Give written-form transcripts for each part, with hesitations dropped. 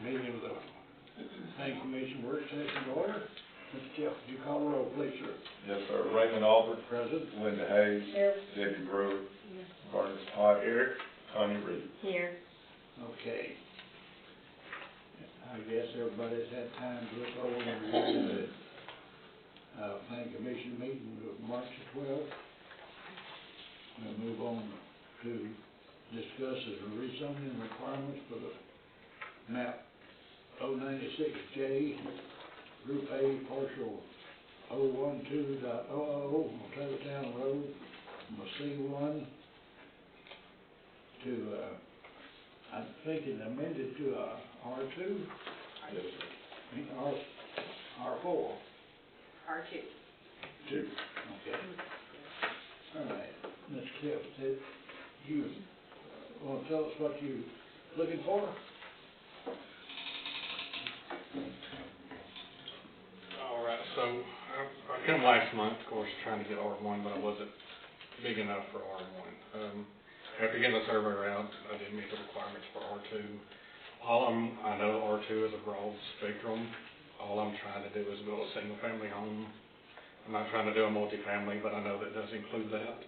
Meeting of the Planning Commission work session to order. Mr. Jeff, would you call the roll, please, sir? Yes, sir. Raymond Albert. Present. Linda Hayes. Here. Debbie Brewer. Here. Barnes Todd. Eric. Tanya Reed. Here. Okay. I guess everybody's had time to look over and review the Planning Commission meeting of March the 12th. We'll move on to discuss the rezoning requirements for the map 096J, Group A, partial 012.00 on Taylortown Road, from a C1 to, I'm thinking amended to a R2? R4? R2. 2, okay. All right, Ms. Cliff, did you want to tell us what you're looking for? All right, so I come last month, of course, trying to get R1, but I wasn't big enough for R1. After getting the surveyor out, I didn't meet the requirements for R2. I know R2 is a broad spectrum. All I'm trying to do is build a single-family home. I'm not trying to do a multifamily, but I know that does include that.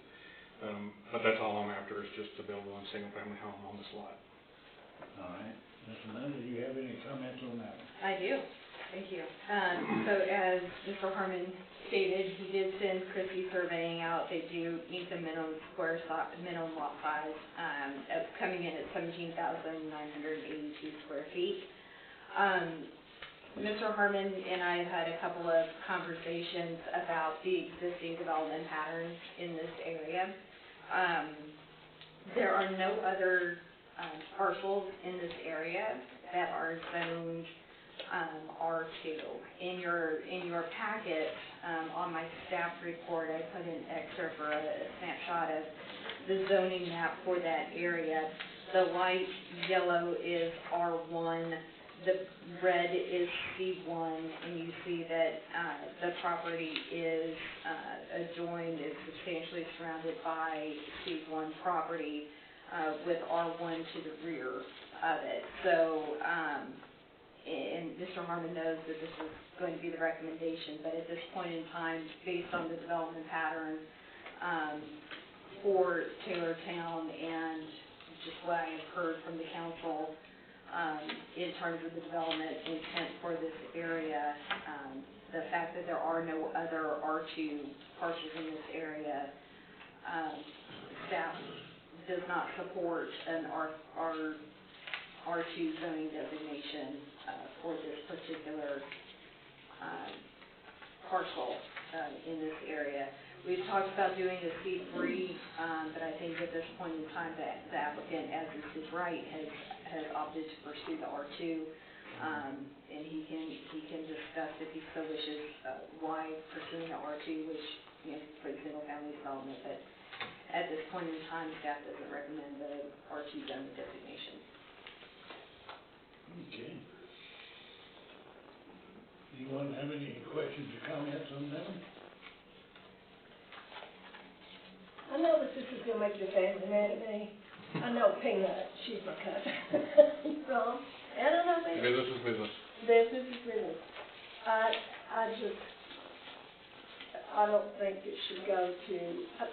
But that's all I'm after, is just to build one single-family home on this lot. All right. Ms. Amanda, do you have any comments on that? I do. Thank you. So as Mr. Harmon stated, he did send Christie surveying out. They do meet the minimum lot size, coming in at 17,982 square feet. Mr. Harmon and I have had a couple of conversations about the existing development patterns in this area. There are no other parcels in this area that are zoned R2. In your packet, on my staff report, I put an excerpt or a snapshot of the zoning map for that area. The light yellow is R1, the red is C1, and you see that the property is adjoined, is substantially surrounded by C1 property with R1 to the rear of it. So, and Mr. Harmon knows that this is going to be the recommendation, but at this point in time, based on the development pattern for Taylortown and just what I have heard from the council in terms of the development intent for this area, the fact that there are no other R2 parcels in this area, staff does not support an R2 zoning designation for this particular parcel in this area. We've talked about doing a C3, but I think at this point in time that the applicant, as is his right, has opted to pursue the R2, and he can discuss if he so wishes why pursuing the R2, which for the single family development. But at this point in time, staff doesn't recommend the R2 zoning designation. Okay. Anyone have any questions or comments on that? I know that this is going to make your family mad at me. I know Peanut, she's my cousin. Wrong. And I know Peanut. Business is business. Business is business. I don't think it should go to,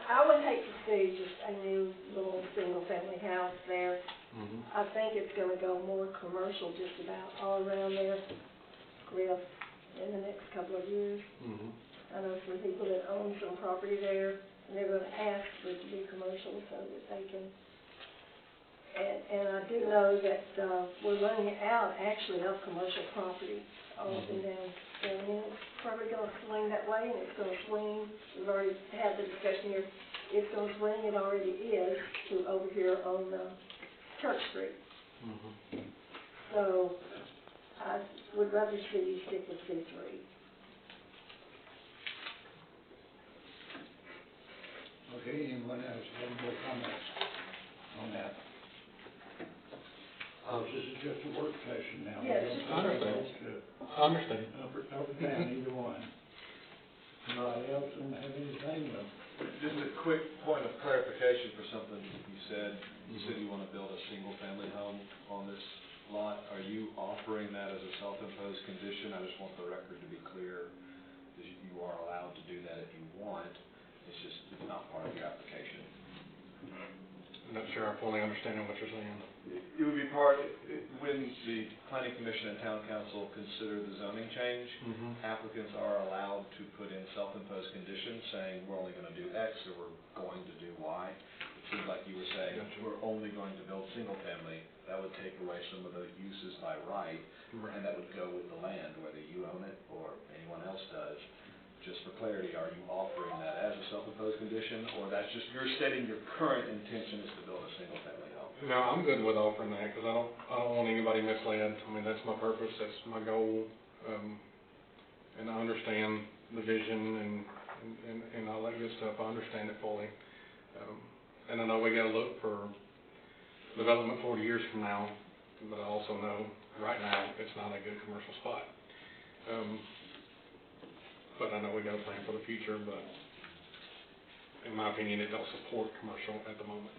I would hate to see just a new little single-family house there. Mm-hmm. I think it's going to go more commercial just about all around there, Griff, in the next couple of years. Mm-hmm. I know some people that own some property there, and they're going to ask for it to be commercial so that they can, and I do know that we're running out actually of commercial property all up and down there, and it's probably going to swing that way, and it's going to swing, we've already had the discussion here, it's going to swing, it already is, to over here on Church Street. Mm-hmm. So I would rather see you stick with C3. Okay, anyone else have any more comments on that? This is just a work session now. Yes. I understand. Up or down, either one. Anybody else don't have anything? Just a quick point of clarification for something you said. You said you want to build a single-family home on this lot, are you offering that as a self-imposed condition? I just want the record to be clear, that you are allowed to do that if you want, it's just, it's not part of your application. I'm not sure I'm fully understanding what you're saying. It would be part, when the planning commission and town council consider the zoning change, applicants are allowed to put in self-imposed conditions saying, we're only gonna do X, or we're going to do Y. It seems like you were saying, Gotcha. we're only going to build single family, that would take away some of the uses by right, and that would go with the land, whether you own it or anyone else does. Just for clarity, are you offering that as a self-imposed condition, or that's just, you're stating your current intention is to build a single family home? No, I'm good with offering that, because I don't want anybody misled. I mean, that's my purpose, that's my goal, and I understand the vision and all that good stuff. I understand it fully. And I know we gotta look for development 40 years from now, but I also know right now it's not a good commercial spot. But I know we gotta plan for the future, but in my opinion, it don't support commercial at the moment.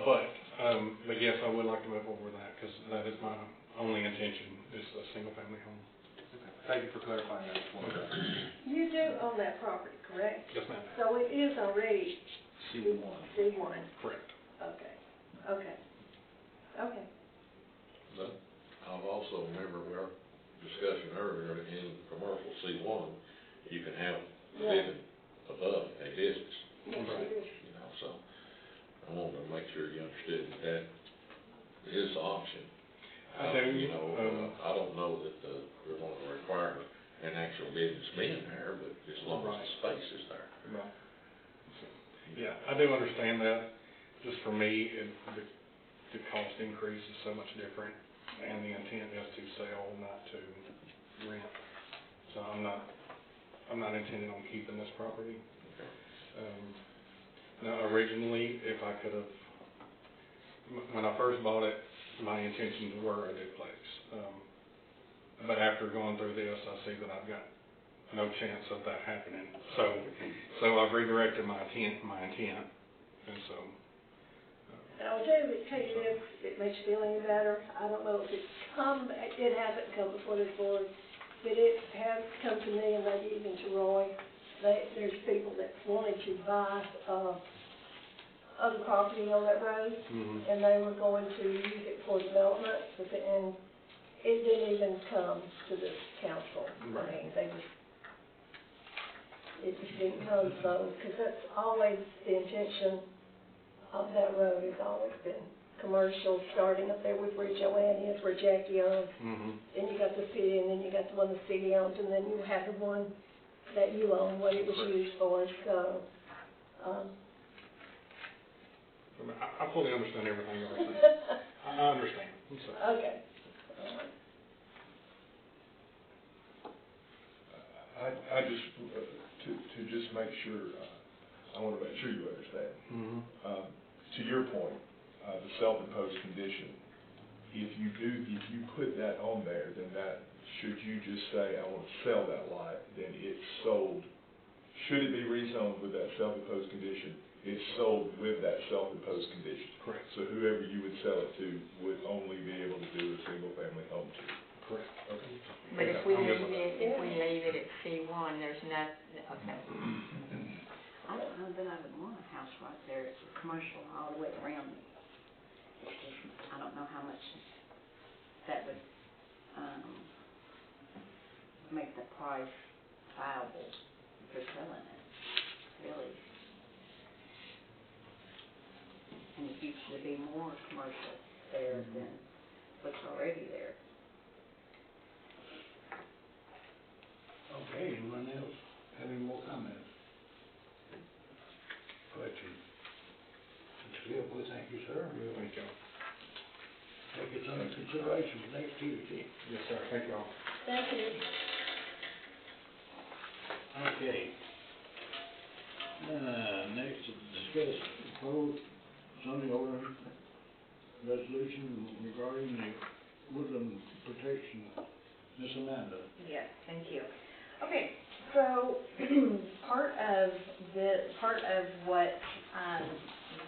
But yes, I would like to move forward with that, because that is my only intention, is a single-family home. Okay. Thank you for clarifying that for me. You do own that property, correct? Yes, ma'am. So it is already C1. C1? Correct. Okay, okay, okay. But I've also remembered our discussion earlier, in commercial C1, you can have living above a business, Yes, it is. you know, so I wanted to make sure you understood that is an option. I do. You know, I don't know that we're going to require an actual business being there, but as long as the space is there. Right. Yeah, I do understand that. Just for me, the cost increase is so much different, and the intent is to sell, not to rent. So I'm not intending on keeping this property. Now, originally, if I could have, when I first bought it, my intentions were a duplex. But after going through this, I see that I've got no chance of that happening. So I've redirected my intent, and so. I'll tell you this, it makes you feel any better. I don't know if it hasn't come before this board, but it has come to me and maybe even to Roy. There's people that wanted to buy other property on that road, and they were going to use it for development, and it didn't even come to the council. Right. I mean, it just didn't come, so, because that's always the intention of that road, has always been commercial, starting up there with where Joanne is, where Jackie owns. Then you got the city, and then you got the one the city owns, and then you have the one that you own, what it was used for, so, I fully understand everything you're saying. I understand. So. Okay. I just, to just make sure, I want to make sure you understand. To your point, the self-imposed condition, if you put that on there, then that, should you just say, I want to sell that lot, then it's sold. Should it be rezoned with that self-imposed condition, it's sold with that self-imposed condition. Correct. So whoever you would sell it to would only be able to do a single-family home to. Correct. Okay. But if we I'm good leave with it, at C1, there's not, okay. I don't know that I would want a house right there, it's commercial all the way around me. It's just, I don't know how much that would, make the price viable for selling it, really. And if you should be more commercial there than what's already there. Okay, anyone else have any more comments? Questions? Mr. Gill, well, thank you, sir. Thank you. Take it under consideration for next Tuesday. Yes, sir. Thank you all. Thank you. Okay. Next, to discuss proposed zoning ordinance resolution regarding the woodland protection. Ms. Amanda. Yes, thank you. Okay, so part of what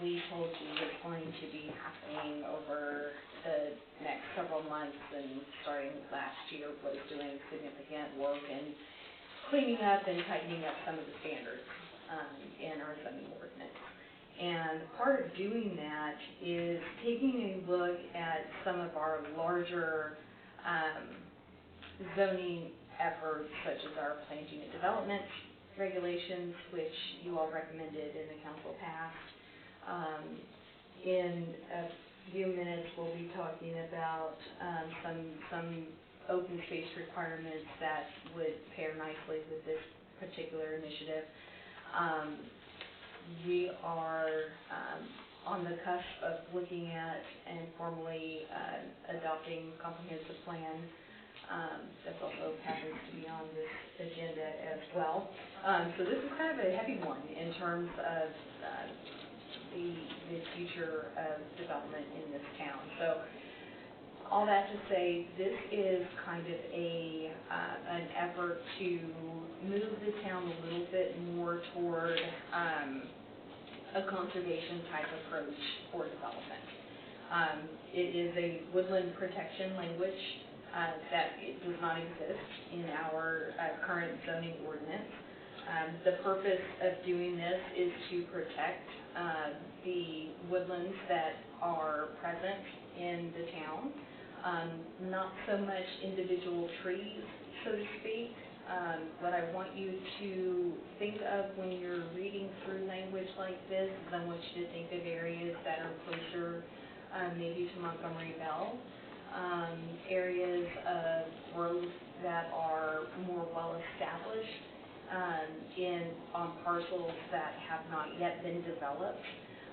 we told you is going to be happening over the next several months and starting last year was doing significant work in cleaning up and tightening up some of the standards in our zoning ordinance. And part of doing that is taking a look at some of our larger zoning efforts, such as our planting and development regulations, which you all recommended and the council passed. In a few minutes, we'll be talking about some open space requirements that would pair nicely with this particular initiative. We are on the cusp of looking at and formally adopting comprehensive plan. That also happens to be on this agenda as well. So this is kind of a heavy one in terms of the future of development in this town. So all that to say, this is kind of an effort to move the town a little bit more toward a conservation type approach for development. It is a woodland protection language that it does not exist in our current zoning ordinance. The purpose of doing this is to protect the woodlands that are present in the town. Not so much individual trees, so to speak. What I want you to think of when you're reading through language like this is I want you to think of areas that are closer maybe to Montgomery Bell, areas of growth that are more well established on parcels that have not yet been developed.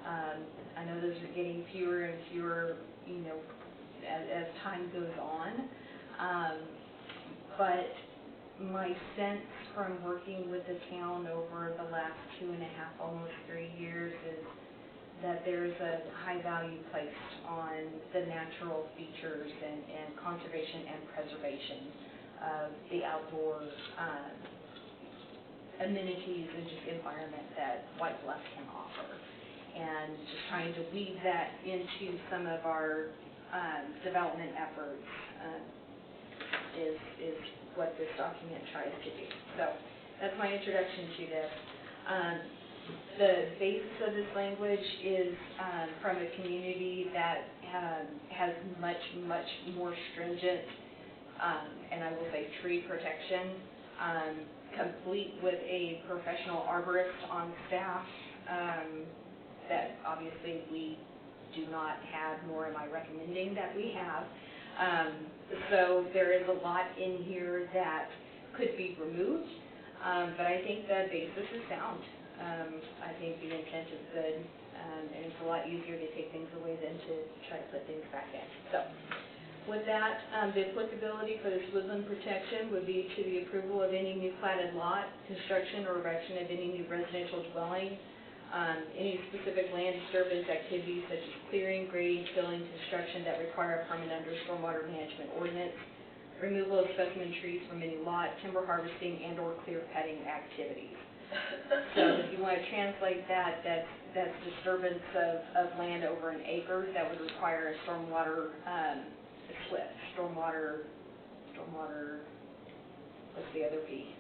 I know those are getting fewer and fewer, as time goes on. But my sense from working with the town over the last 2.5, almost 3 years is that there's a high value placed on the natural features and conservation and preservation of the outdoor amenities and just environment that White Bluff can offer. And just trying to weave that into some of our development efforts is what this document tries to do. So that's my introduction to this. The basis of this language is from a community that has much, much more stringent, and I will say tree protection, complete with a professional arborist on staff that obviously we do not have, nor am I recommending that we have. So there is a lot in here that could be removed, but I think the basis is sound. I think the intent is good, and it's a lot easier to take things away than to try to put things back in. So with that, the applicability for this woodland protection would be to the approval of any new platted lot, construction or erection of any new residential dwelling, any specific land disturbance activities such as clearing, grading, filling, construction that require a permit under stormwater management ordinance, removal of specimen trees from any lot, timber harvesting and or clear cutting activities. So if you want to translate that, that's disturbance of land over an acre that would require a stormwater SWIP, stormwater, what's the other P?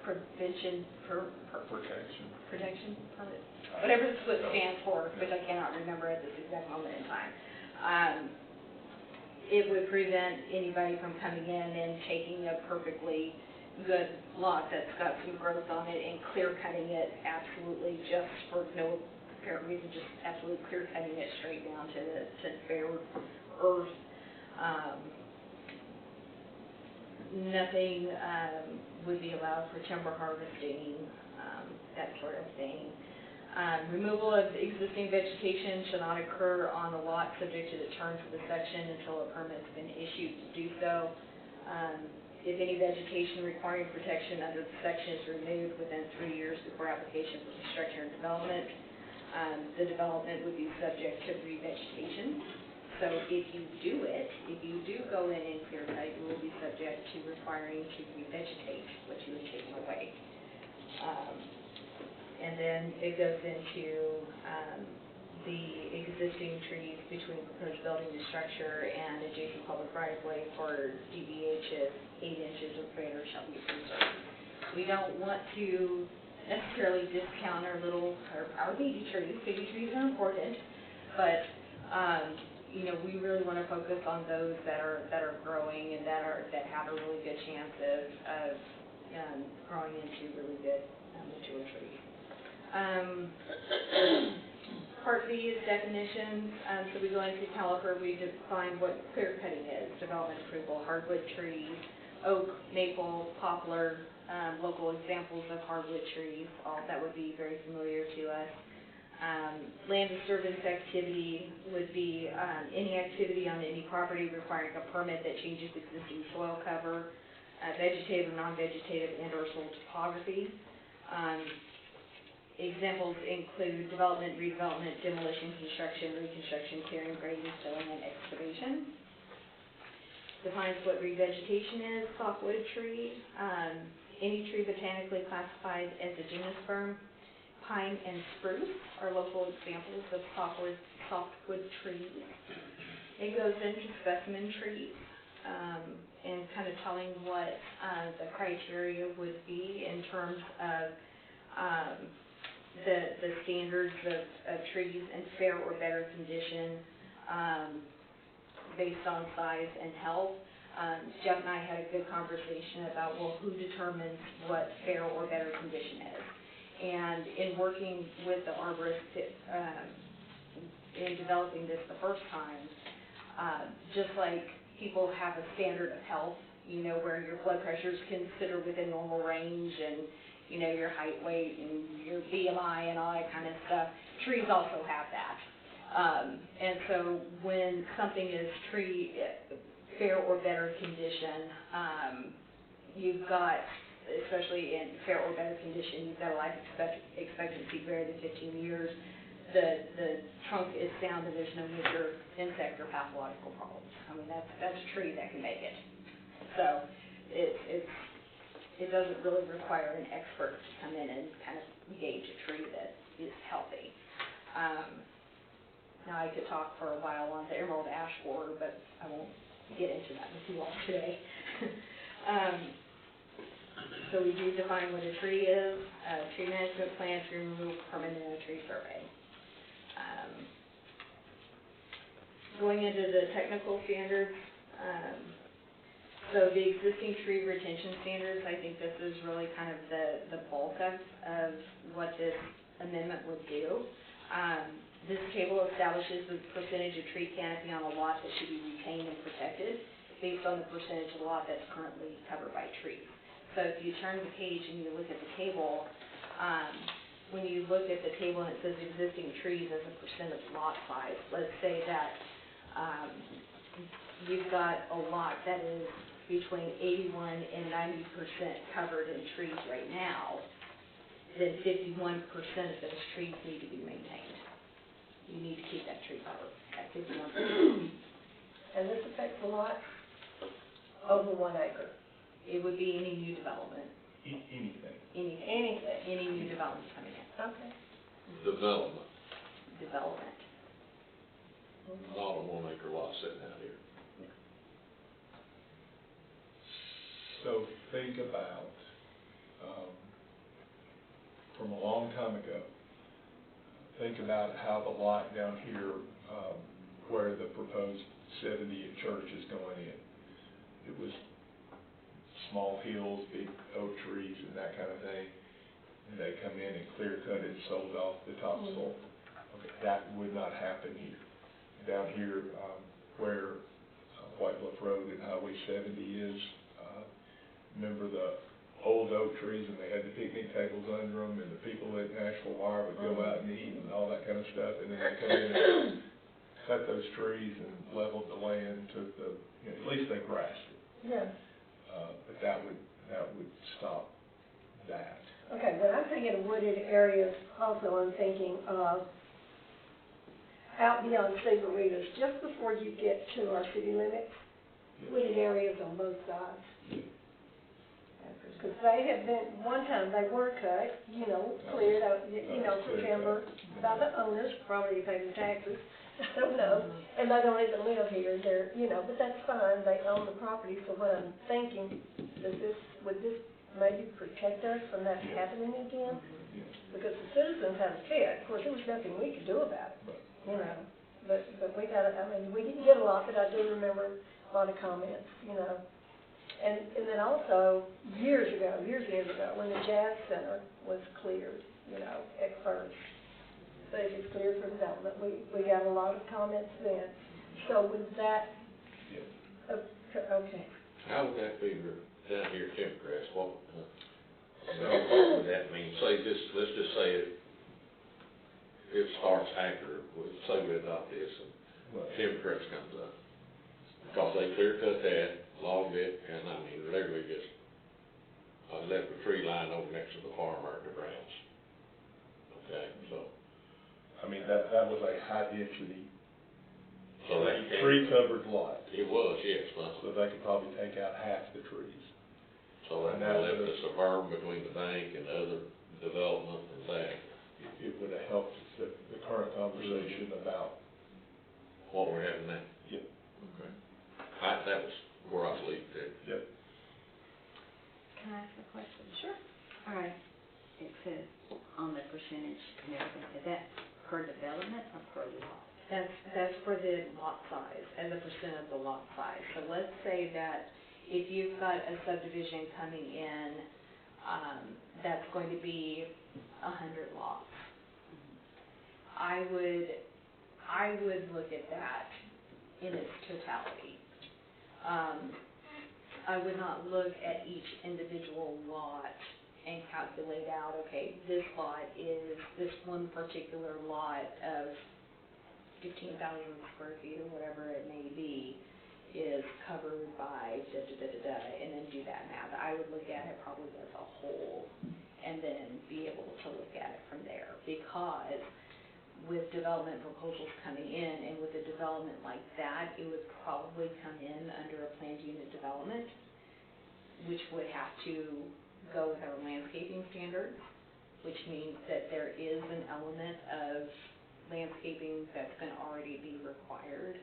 Prevention, protection permit, whatever the SWIP stands for, which I cannot remember at this exact moment in time. It would prevent anybody from coming in and taking a perfectly good lot that's got some growth on it and clear cutting it absolutely just for no apparent reason, just absolutely clear cutting it straight down to bare earth. Nothing would be allowed for timber harvesting, that sort of thing. Removal of existing vegetation shall not occur on the lot subject to the terms of the section until a permit's been issued to do so. If any vegetation requiring protection under the section is removed within 3 years before application for construction or development, the development would be subject to revegetation. So if you do it, if you do go in and clear cut, you will be subject to requiring to revegetate what you have taken away. and then it goes into, the existing trees between proposed building and structure and adjacent public right-of-way for DBHs 8 inches or greater shall be preserved. We don't want to necessarily discount our baby trees. Baby trees are important, but, you know, we really want to focus on those that are growing and that have a really good chance of growing into really good mature trees. Part B is definitions. So we go into caliper, we define what clear cutting is, development approval, hardwood trees, oak, maple, poplar, local examples of hardwood trees, all that would be very familiar to us. Land disturbance activity would be any activity on any property requiring a permit that changes existing soil cover, vegetative or non-vegetative and or soil topography. Examples include development, redevelopment, demolition, construction, reconstruction, clearing, grading, filling, and excavation. Defines what revegetation is, softwood tree, any tree botanically classified as a gymnosperm. Pine and spruce are local examples of softwood trees. It goes into specimen trees and kind of telling what the criteria would be in terms of the standards of trees in fair or better condition based on size and health. Jeff and I had a good conversation about, well, who determines what fair or better condition is? And in working with the arborist in developing this the first time, just like people have a standard of health, you know, where your blood pressure is considered within normal range and, you know, your height, weight, and your BMI and all that kind of stuff, trees also have that. And so when something is tree fair or better condition, you've got, especially in fair or better condition, you've got a life expectancy greater than 15 years. The trunk is sound and there's no major insect or pathological problems. I mean, that's a tree that can make it. So it doesn't really require an expert to come in and kind of gauge a tree that is healthy. Now I could talk for a while on the emerald ash borer, but I won't get into that with you all today. So we do define what a tree is, a tree management plan, tree removal permit, and a tree survey. Going into the technical standards, so the existing tree retention standards, I think this is really kind of the bulk of what this amendment would do. This table establishes the percentage of tree canopy on a lot that should be retained and protected based on the percentage of the lot that's currently covered by trees. So if you turn the page and you look at the table, when you look at the table and it says existing trees as a percent of lot size, let's say that you've got a lot that is between 81 and 90% covered in trees right now, then 51% of those trees need to be maintained. You need to keep that tree cover at 51%. And this affects a lot over 1 acre. It would be any new development. Anything. Anything. Any new development coming in. Okay. Development, Development. not a 1 acre lot sitting out here. So think about, from a long time ago, think about how the lot down here, where the proposed 70th church is going in. It was small hills, big oak trees and that kind of thing. And they come in and clear cut it and sold off the topsoil. Okay, that would not happen here. Down here, where White Bluff Road and Highway 70 is, remember the old oak trees and they had the picnic tables under them and the people at Nashville Wire would go out and eat and all that kind of stuff, and then they come in and cut those trees and leveled the land, took the, you know, at least they grassed it. Yeah. But that would stop that. Okay, when I'm thinking of wooded areas, also I'm thinking of out beyond Sabaritas, just before you get to our city limits, wooded areas on both sides. Because they have been, one time they were cut, cleared out, for timber by the owners, probably pay their taxes, I don't know. And they don't even live here, they're, but that's fine, they own the property, so what I'm thinking, would this maybe protect us from that happening again? Because the citizens had a fit, of course, there was nothing we could do about it, but we got it, we didn't get a lot, but I do remember a lot of comments, And then also, years ago, when the Jazz Center was cleared, at first, so it was cleared for development, we got a lot of comments then. So with that, okay. How would that be down here at Timbercrest? What would that mean? Let's just say it starts after, say we adopt this and Timbercrest comes up. Because they clear cut that, logged it, and literally just left the tree line over next to the farmer at the Browns. Okay, so. That was a high density, So that tree covered lot. It was, yes, So they could probably take out half the trees. so that left the suburban between the bank and the other development and that. It would have helped the current conversation about. What we're having now. Yep. Okay. That was where I believed it. Yep. Can I ask a question? Sure. All right, it says on the percentage and everything, is that per development or per lot? That's for the lot size and the percent of the lot size. So let's say that if you've got a subdivision coming in, that's going to be 100 lots. I would look at that in its totality. I would not look at each individual lot and calculate out, okay, this lot is, this one particular lot of 15,000 square feet or whatever it may be, is covered by da-da-da-da-da, and then do that math. I would look at it probably as a whole, and then be able to look at it from there. Because with development proposals coming in, and with a development like that, it would probably come in under a planned unit development, which would have to go with our landscaping standards, which means that there is an element of landscaping that's going to already be required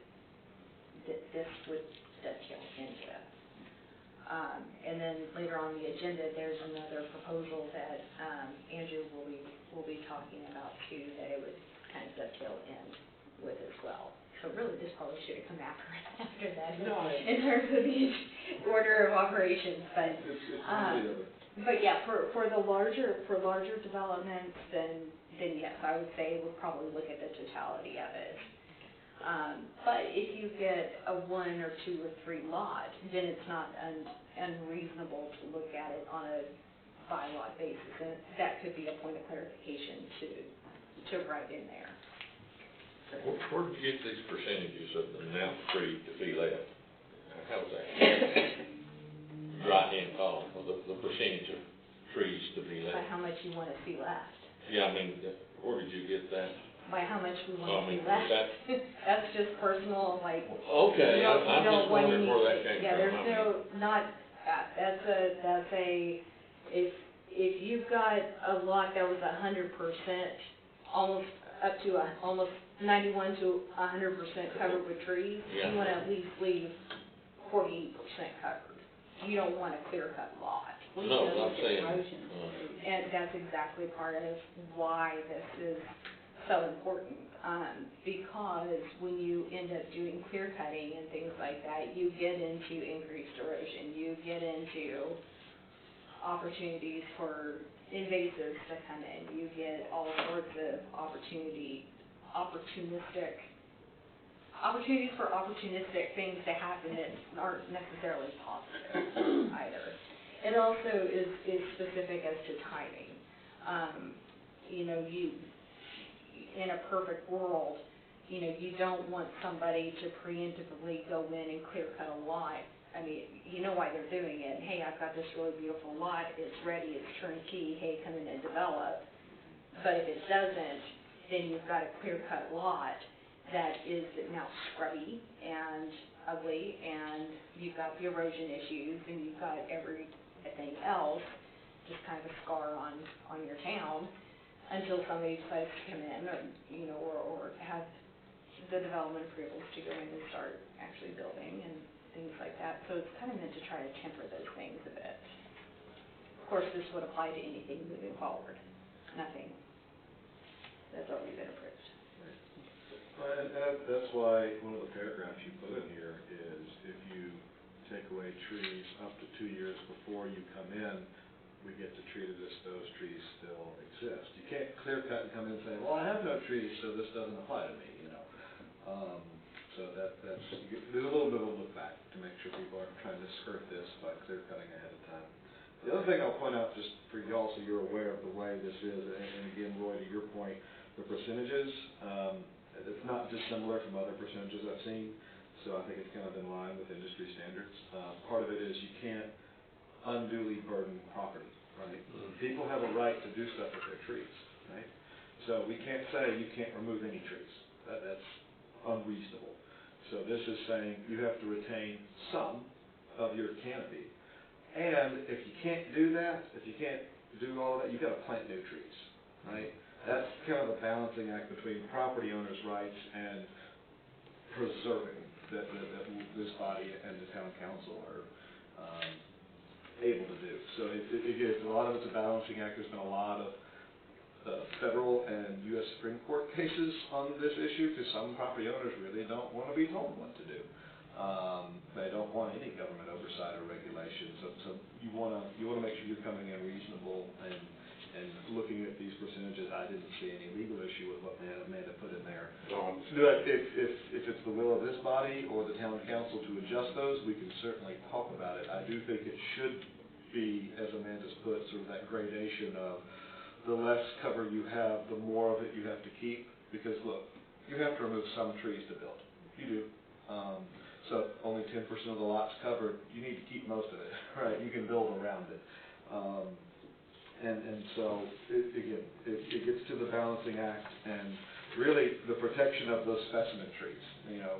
that this would dovetail into. And then later on the agenda, there's another proposal that Andrew will be talking about too, that it would kind of dovetail in with as well. So really, this probably should have come after that in terms of the order of operations. But yeah, for larger developments, then yes, I would say we'll probably look at the totality of it. But if you get a 1 or 2 or 3 lot, then it's not unreasonable to look at it on a by lot basis, and that could be a point of clarification to write in there. Where did you get these percentages of the amount of trees to be left? How was that? Right-hand column, or the percentage of trees to be left? By how much you want to see left. Yeah, where did you get that? By how much we want to see left. That's just personal, like. Okay, I'm just wondering where that came from. Yeah, there's if you've got a lot that was 100%, almost up to almost 91 to 100% covered with trees, Yeah. you want to at least leave 48% covered. You don't want a clear-cut lot. No, I'm saying, And that's exactly part of why this is so important, because when you end up doing clear cutting and things like that, you get into increased erosion, you get into opportunities for invasives to come in, you get all sorts of opportunities for opportunistic things to happen that aren't necessarily positive either. It also is specific as to timing. In a perfect world, you don't want somebody to preemptively go in and clear cut a lot. I mean, you know why they're doing it. Hey, I've got this really beautiful lot, it's ready, it's turnkey, hey, come in and develop. But if it doesn't, then you've got a clear cut lot that is now scrubby and ugly, and you've got the erosion issues, and you've got anything else, just kind of a scar on your town until somebody decides to come in or, you know, or have the development approvals to go in and start actually building and things like that. So it's kind of meant to try to temper those things a bit. Of course, this would apply to anything moving forward, nothing that's already been approved. And that's why one of the paragraphs you put in here is if you take away trees up to 2 years before you come in, we get to treat it as those trees still exist. You can't clear cut and come in and say, well, I have no trees, so this doesn't apply to me, you know. So that's, there's a little bit of a look back to make sure people aren't trying to skirt this by clear cutting ahead of time. The other thing I'll point out, just for y'all so you're aware of the way this is, and again, Roy, to your point, the percentages, it's not dissimilar from other percentages I've seen, so I think it's kind of in line with industry standards. Part of it is you can't unduly burden property, right? People have a right to do stuff with their trees, right? So we can't say you can't remove any trees. That's unreasonable. So this is saying you have to retain some of your canopy. And if you can't do that, if you can't do all of that, you've got to plant new trees, right? That's kind of a balancing act between property owners' rights and preserving that this body and the town council are able to do. So a lot of it's a balancing act. There's been a lot of federal and U.S. Supreme Court cases on this issue because some property owners really don't want to be told what to do. They don't want any government oversight or regulation. So you want to make sure you're coming in reasonable and looking at these percentages. I didn't see any legal issue with what Amanda put in there. If it's the will of this body or the town council to adjust those, we can certainly talk about it. I do think it should be, as Amanda's put, sort of that gradation of the less cover you have, the more of it you have to keep. Because look, you have to remove some trees to build. You do. So only 10% of the lot's covered. You need to keep most of it, right? You can build around it. And so, it gets to the balancing act and really the protection of those specimen trees. You know,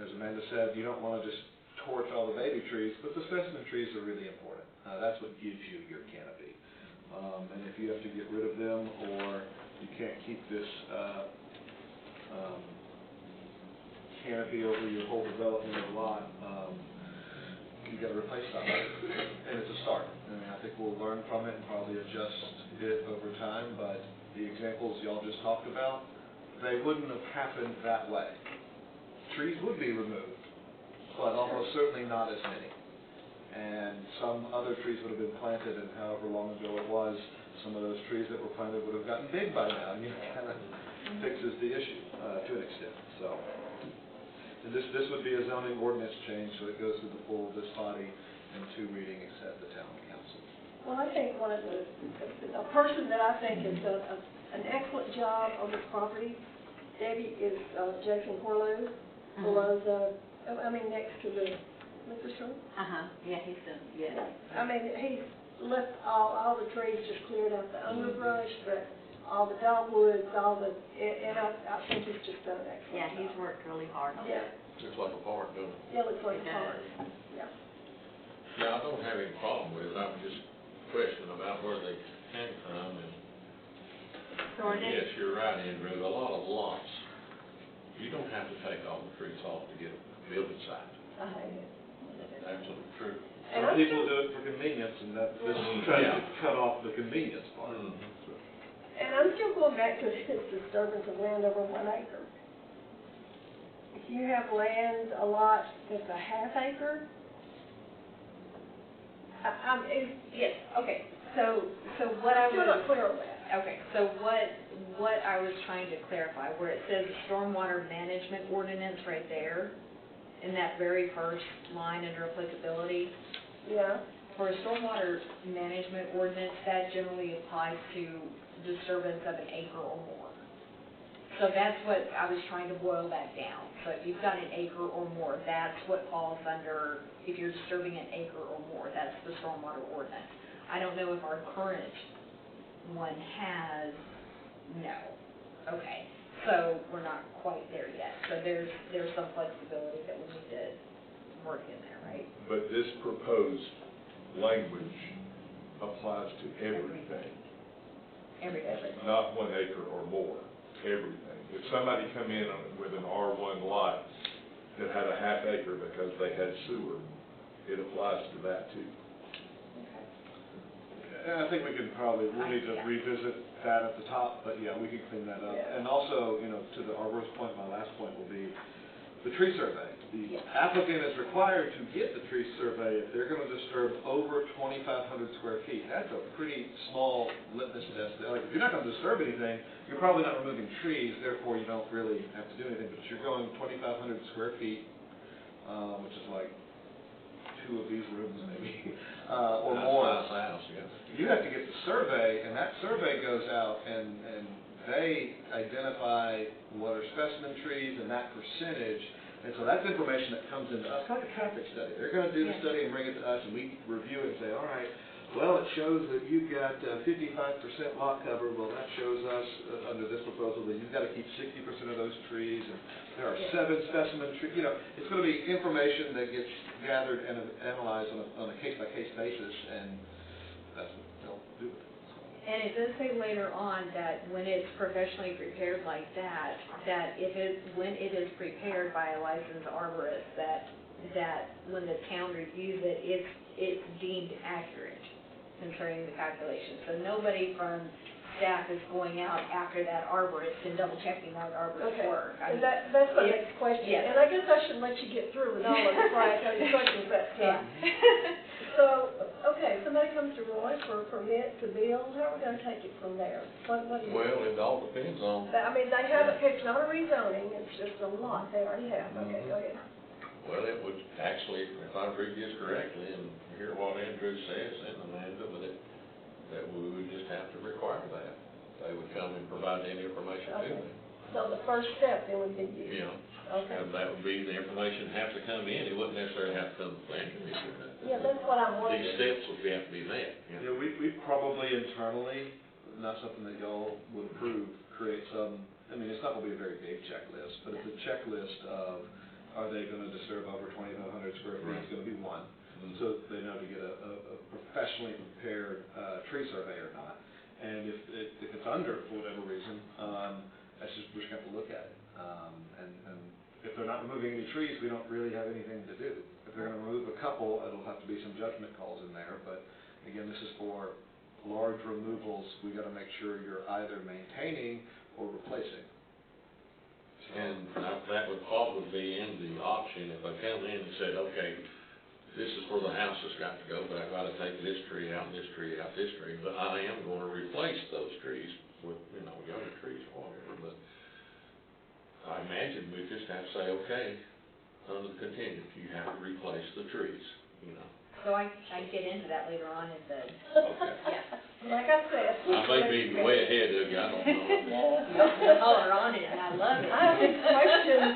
as Amanda said, you don't want to just torch all the baby trees, but the specimen trees are really important. That's what gives you your canopy. And if you have to get rid of them or you can't keep this canopy over your whole development of the lot, you got to replace some. And it's a start. I mean, I think we'll learn from it and probably adjust it over time, but the examples y'all just talked about, they wouldn't have happened that way. Trees would be removed, but almost certainly not as many. And some other trees would have been planted, and however long ago it was, some of those trees that were planted would have gotten big by now, and it kind of fixes the issue to an extent. So, and this would be a zoning ordinance change, so it goes through the full of this body in 2 readings except the town council. Well, I think one of a person that I think has done an excellent job on this property, Debbie, is Jason Horlow. Horlow's, next to the liquor store. Yeah, he's done, yeah. I mean, he's left all the trees just cleared out the underbrush, but all the dogwoods, and I think he's just done an excellent job. Yeah, he's worked really hard on it. Yeah, Looks like a park, doesn't it? yeah, looks like It a park. does. Yeah. Yeah, I don't have any problem with it. I'm just questioning about where they came from. And So are they, yes, you're right, Andrew. A lot of lots, you don't have to take all the trees off to get a building site. I hate it. Absolutely true. And Some I'm people still- do it for convenience, and this is trying to cut off the convenience part. And I'm still going back to this disturbance of land over 1 acre. If you have land, a lot that's a ½ acre, Yes, okay, so what I still was. not clear on that. Okay, so what I was trying to clarify, where it says stormwater management ordinance right there, in that very first line under applicability, Yeah. for a stormwater management ordinance, that generally applies to disturbance of 1 acre or more. So that's what I was trying to boil that down. So if you've got 1 acre or more, that's what falls under, if you're disturbing 1 acre or more, that's the stormwater ordinance. I don't know if our current one has, no. Okay, so we're not quite there yet. So there's some flexibility that we need to work in there, right? But this proposed language applies to everything, Everything. not 1 acre or more, everything. If somebody come in with an R1 lot that had a half acre because they had sewer, it applies to that too. And I think we can probably, we'll need to Yeah. revisit that at the top, but yeah, we can clean that up. Yeah. And also, to the arborist point, my last point will be the tree survey. The Yeah. applicant is required to get the tree survey if they're gonna disturb over 2,500 square feet. That's a pretty small litmus test. Like, if you're not gonna disturb anything, you're probably not removing trees, therefore you don't really have to do anything. But if you're going 2,500 square feet, which is like 2 of these rooms maybe, or more. Nice house, yeah. You have to get the survey, and that survey goes out and they identify what are specimen trees and that percentage. And so that's information that comes into us, like a traffic study. They're gonna do the Yeah. study and bring it to us, and we review it and say, all right, well, it shows that you've got 55% lot cover. Well, that shows us, under this proposal, that you've got to keep 60% of those trees, and there are 7 specimen trees. It's gonna be information that gets gathered and analyzed on a case-by-case basis, and that's what they'll do with it. And it does say later on that when it's professionally prepared like that, when it is prepared by a licensed arborist, that when the town reviews it, it's deemed accurate concerning the calculations. So nobody from staff is going out after that arborist and double checking that arborist's Okay, work. I and mean, that's my it- next question, yes. and I guess I should let you get through with all of it before I tell you questions, but, Yeah. so, okay, somebody comes to Roy for a permit to build, how are we gonna take it from there? What do you? Well, it all depends on, I mean, they haven't, it's not a rezoning, it's just a lot they already have, okay, Mm-hmm. go ahead. well, it would actually, if I read this correctly and hear what Andrew says, and Amanda, with it, that we would just have to require that. They would come and provide any information to Okay. me, So the first step then would be you. you know. Okay. And that would be, the information have to come in, it wouldn't necessarily have to come to the planning commission. Yeah, that's what I'm wondering. These steps would have to be met, you know. Yeah, we probably internally, not something that y'all would approve, create some, it's not gonna be a very big checklist, but it's a checklist of, are they gonna disturb over 2,500 square feet? It's gonna be one, so they know to get a professionally prepared, tree survey or not. And if it's under, for whatever reason, we're just gonna have to look at it. And if they're not removing any trees, we don't really have anything to do. If they're gonna remove a couple, it'll have to be some judgment calls in there, but again, this is for large removals. We gotta make sure you're either maintaining or replacing. And that would probably be in the option, if they come in and said, okay, this is where the house has got to go, but I've got to take this tree out, this tree out, this tree, but I am going to replace those trees with, younger trees or whatever, but I imagine we just have to say, okay, under the contingent, you have to replace the trees, So I get into that later on in the, Okay. yeah. Like I said. I may be way ahead of you, I don't know. The color on it, and I love it. I have some questions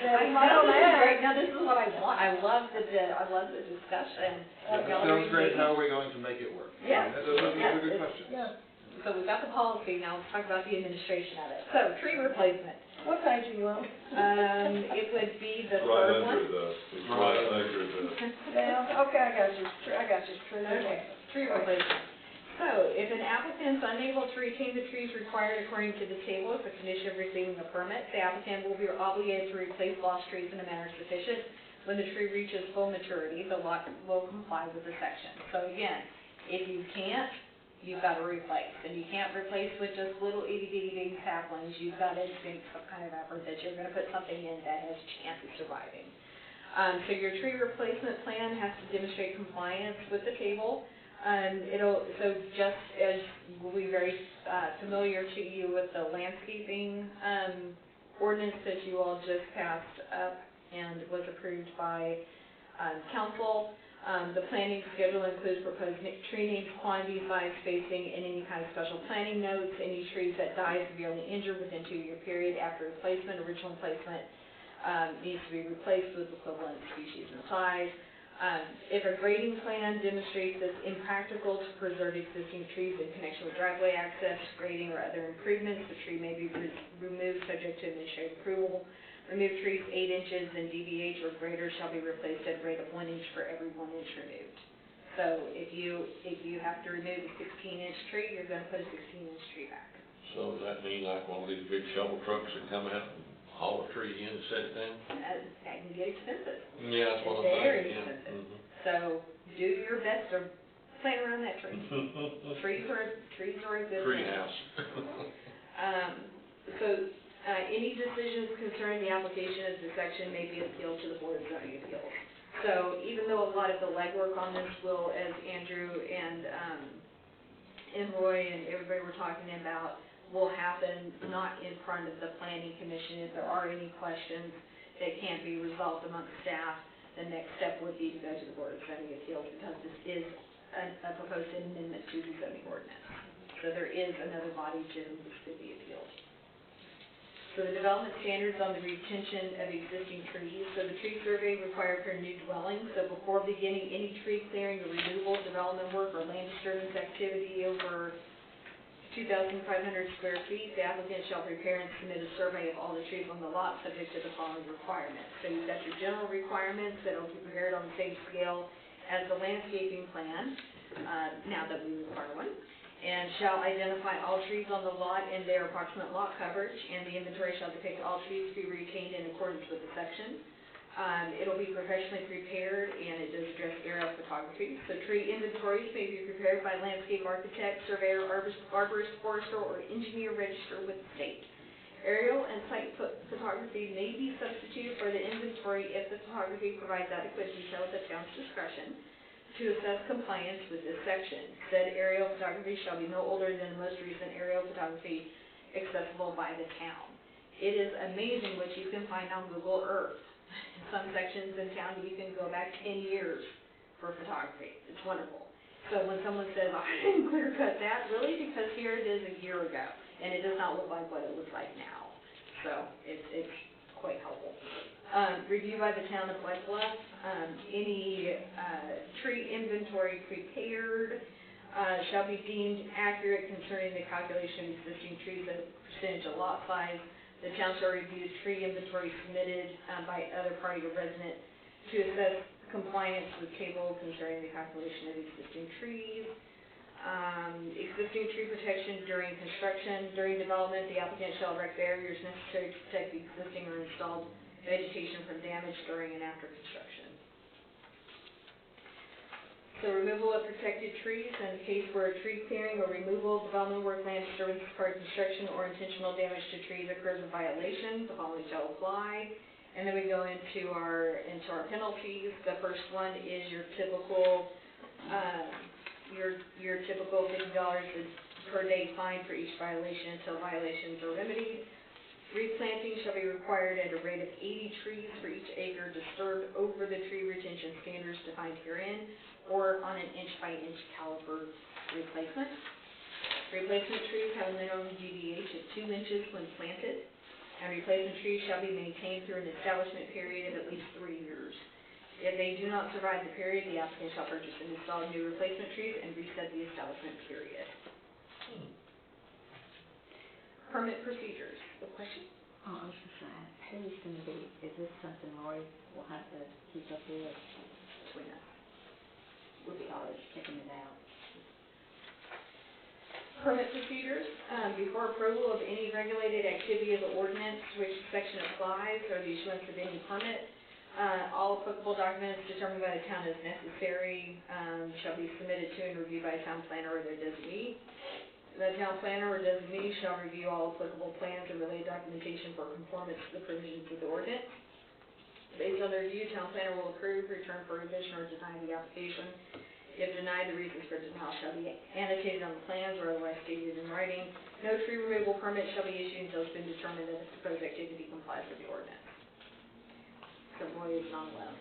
that I I know, don't this is great. ask. No, this is what I want. I love the discussion. It Y'all sounds great, reading? how are we going to make it work? Yeah. Those are good Yeah. questions. Yeah. So we've got the policy, now let's talk about the administration of it. So, tree replacement. What page are you on? It would be the Right third under one. it's right under the, Yeah, okay, I got you, true. Okay, tree replacement. So, if an applicant is unable to retain the trees required according to the table as a condition of receiving a permit, the applicant will be obligated to replace lost trees in a manner sufficient. When the tree reaches full maturity, the lot will comply with the section. So again, if you can't, you've got to replace. And you can't replace with just little itty-bitty saplings. You've got to make some kind of effort that you're going to put something in that has a chance of surviving. So your tree replacement plan has to demonstrate compliance with the table. So just as we'll be very familiar to you with the landscaping ordinance that you all just passed up and was approved by council. The planning schedule includes proposed tree names, quantity, size, spacing, and any kind of special planning notes. Any trees that die severely injured within 2-year period after replacement, original placement needs to be replaced with equivalent species and size. If a grading plan demonstrates it's impractical to preserve existing trees in connection with driveway access, grading, or other improvements, the tree may be removed subject to administrative approval. Removed trees 8 inches in DBH or greater shall be replaced at a rate of 1 inch for every 1 inch removed. So if you have to remove a 16-inch tree, you're gonna put a 16-inch tree back. So does that mean like one of these big shovel trucks that come out and haul a tree in and set it down? That can get expensive. Yeah, that's what I'm It's very thinking, yeah. expensive. Mhm. So do your best to plan around that tree. Trees are a good Tree thing. house. Any decisions concerning the application of this section may be appealed to the Board of Zoning Appeals. So even though a lot of the legwork on this will, as Andrew and Roy and everybody were talking about, will happen not in front of the Planning Commission. If there are any questions that can't be resolved amongst staff, the next step would be to go to the Board of Zoning Appeals, because this is a proposed amendment to the zoning ordinance. So there is another body to whom this could be appealed. So the development standards on the retention of existing trees. So the tree survey required for a new dwelling. So before beginning any tree clearing or removal, development work, or land disturbance activity over 2,500 square feet, the applicant shall prepare and submit a survey of all the trees on the lot subject to the following requirements. So you've got your general requirements that will be prepared on the same scale as the landscaping plan, now that we require one, and shall identify all trees on the lot and their approximate lot coverage, and the inventory shall depict all trees to be retained in accordance with the section. It'll be professionally prepared, and it does address aerial photography. So tree inventories may be prepared by landscape architect, surveyor, arborist, forester, or engineer registered with the state. Aerial and site photography may be substituted for the inventory if the photography provides adequate detail at the town's discretion to assess compliance with this section. Said aerial photography shall be no older than the most recent aerial photography accessible by the town. It is amazing what you can find on Google Earth. In some sections in town, you can go back 10 years for photography. It's wonderful. So when someone says, I didn't clear cut that, really? Because here it is a year ago, and it does not look like what it looks like now. So it's quite helpful. Review by the town of White Bluff. Any tree inventory prepared shall be deemed accurate concerning the calculation of existing trees as a percentage of lot size. The town shall review tree inventory submitted by other party or resident to assess compliance with table concerning the calculation of existing trees. Existing tree protection during construction. During development, the applicant shall erect barriers necessary to protect the existing or installed vegetation from damage during and after construction. So removal of protected trees in the case where tree clearing or removal, development work, land disturbance, part of construction, or intentional damage to trees occurs in violation, the following shall apply. And then we go into our penalties. The first one is your typical $50 per day fine for each violation until violations are remedied. Replanting shall be required at a rate of 80 trees for each acre disturbed over the tree retention standards defined herein, or on an inch-by-inch caliber replacement. Replacement trees have a minimum DBH of 2 inches when planted, and replacement trees shall be maintained through an establishment period of at least 3 years. If they do not survive the period, the applicant shall purchase and install new replacement trees and reset the establishment period. Permit procedures. The question? Oh, I was just saying, who's gonna be, is this something Roy will have to keep up with? Between us. We'll be always checking it out. Permit procedures. Before approval of any regulated activity of the ordinance to which the section applies or the issuance of any permit, all applicable documents determined by the town as necessary shall be submitted to and reviewed by a town planner or their designee. The town planner or designee shall review all applicable plans and related documentation for conformance to the provisions of the ordinance. Based on the review, town planner will approve, return for revision, or deny the application. If denied, the reasons for denial shall be annotated on the plans or otherwise stated in writing. No tree removal permit shall be issued until it's been determined that the proposed activity complies with the ordinance. So Roy is not allowed.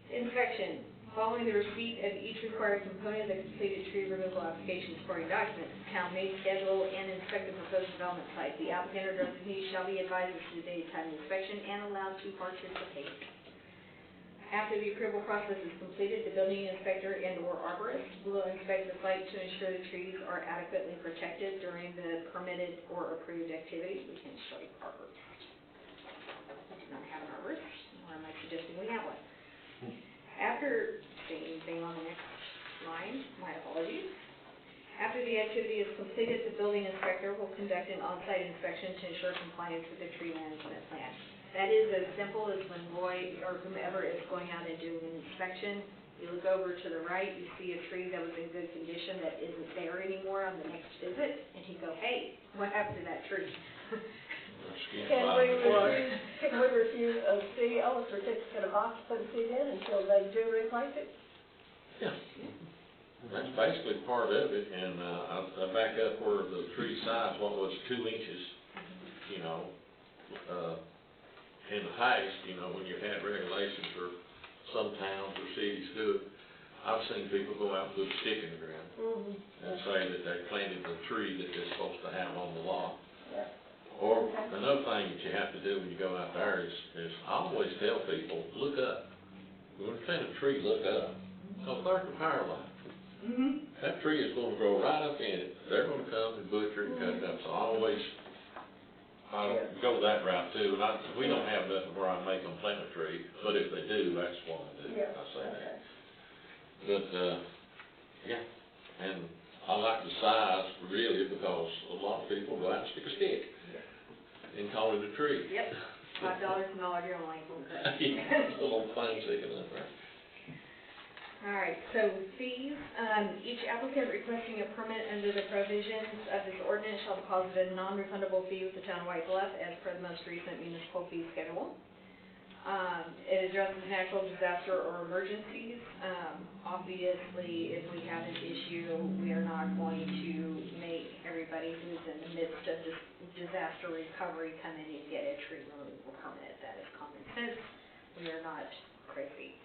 Inspection. Following the receipt of each required component of the completed tree removal application supporting documents, the town may schedule and inspect the proposed development site. The applicant or designee shall be advised as to the date and time of inspection and allowed to participate. After the approval process is completed, the building inspector and/or arborist will inspect the site to ensure the trees are adequately protected during the permitted or approved activity. We can show you arborist. We do not have an arborist, nor am I suggesting we have one. After same thing on the next line, my apologies. After the activity is completed, the building inspector will conduct an on-site inspection to ensure compliance with the tree management plan. That is as simple as when Roy or whomever is going out and doing an inspection, you look over to the right, you see a tree that was in good condition that isn't there anymore on the next visit, and you go, hey, what happened to that tree? Can we refuse a CO, a certificate of occupancy then, until they do replace it? Yeah. That's basically part of it, and, I back up where the tree size, what was 2 inches, you know, in the past, you know, when you've had regulations for some towns or cities do it, I've seen people go out and put a stick in the ground and say that they planted the tree that they're supposed to have on the lot. Yeah. Or another thing that you have to do when you go out there is I always tell people, look up. When you plant a tree, look up. Because there's the power line. That tree is gonna grow right up in it. They're gonna come and butcher it and cut it up. So I always, go that route too. And we don't have nothing where I make them plant a tree, but if they do, that's what I do. Yeah. I say that. But, yeah, and I like the size really because a lot of people go out and stick a stick and call it a tree. Yep, $5 from Dollar General ain't gonna cut it. Yeah, it's a little thing sticking up there. All right, so fees, each applicant requesting a permit under the provisions of this ordinance shall deposit a non-refundable fee with the town of White Bluff as per the most recent municipal fee schedule. It addresses natural disaster or emergencies. Obviously, if we have an issue, we are not going to make everybody who's in the midst of this disaster recovery come in and get a tree removal permit. That is common sense. We are not crazy.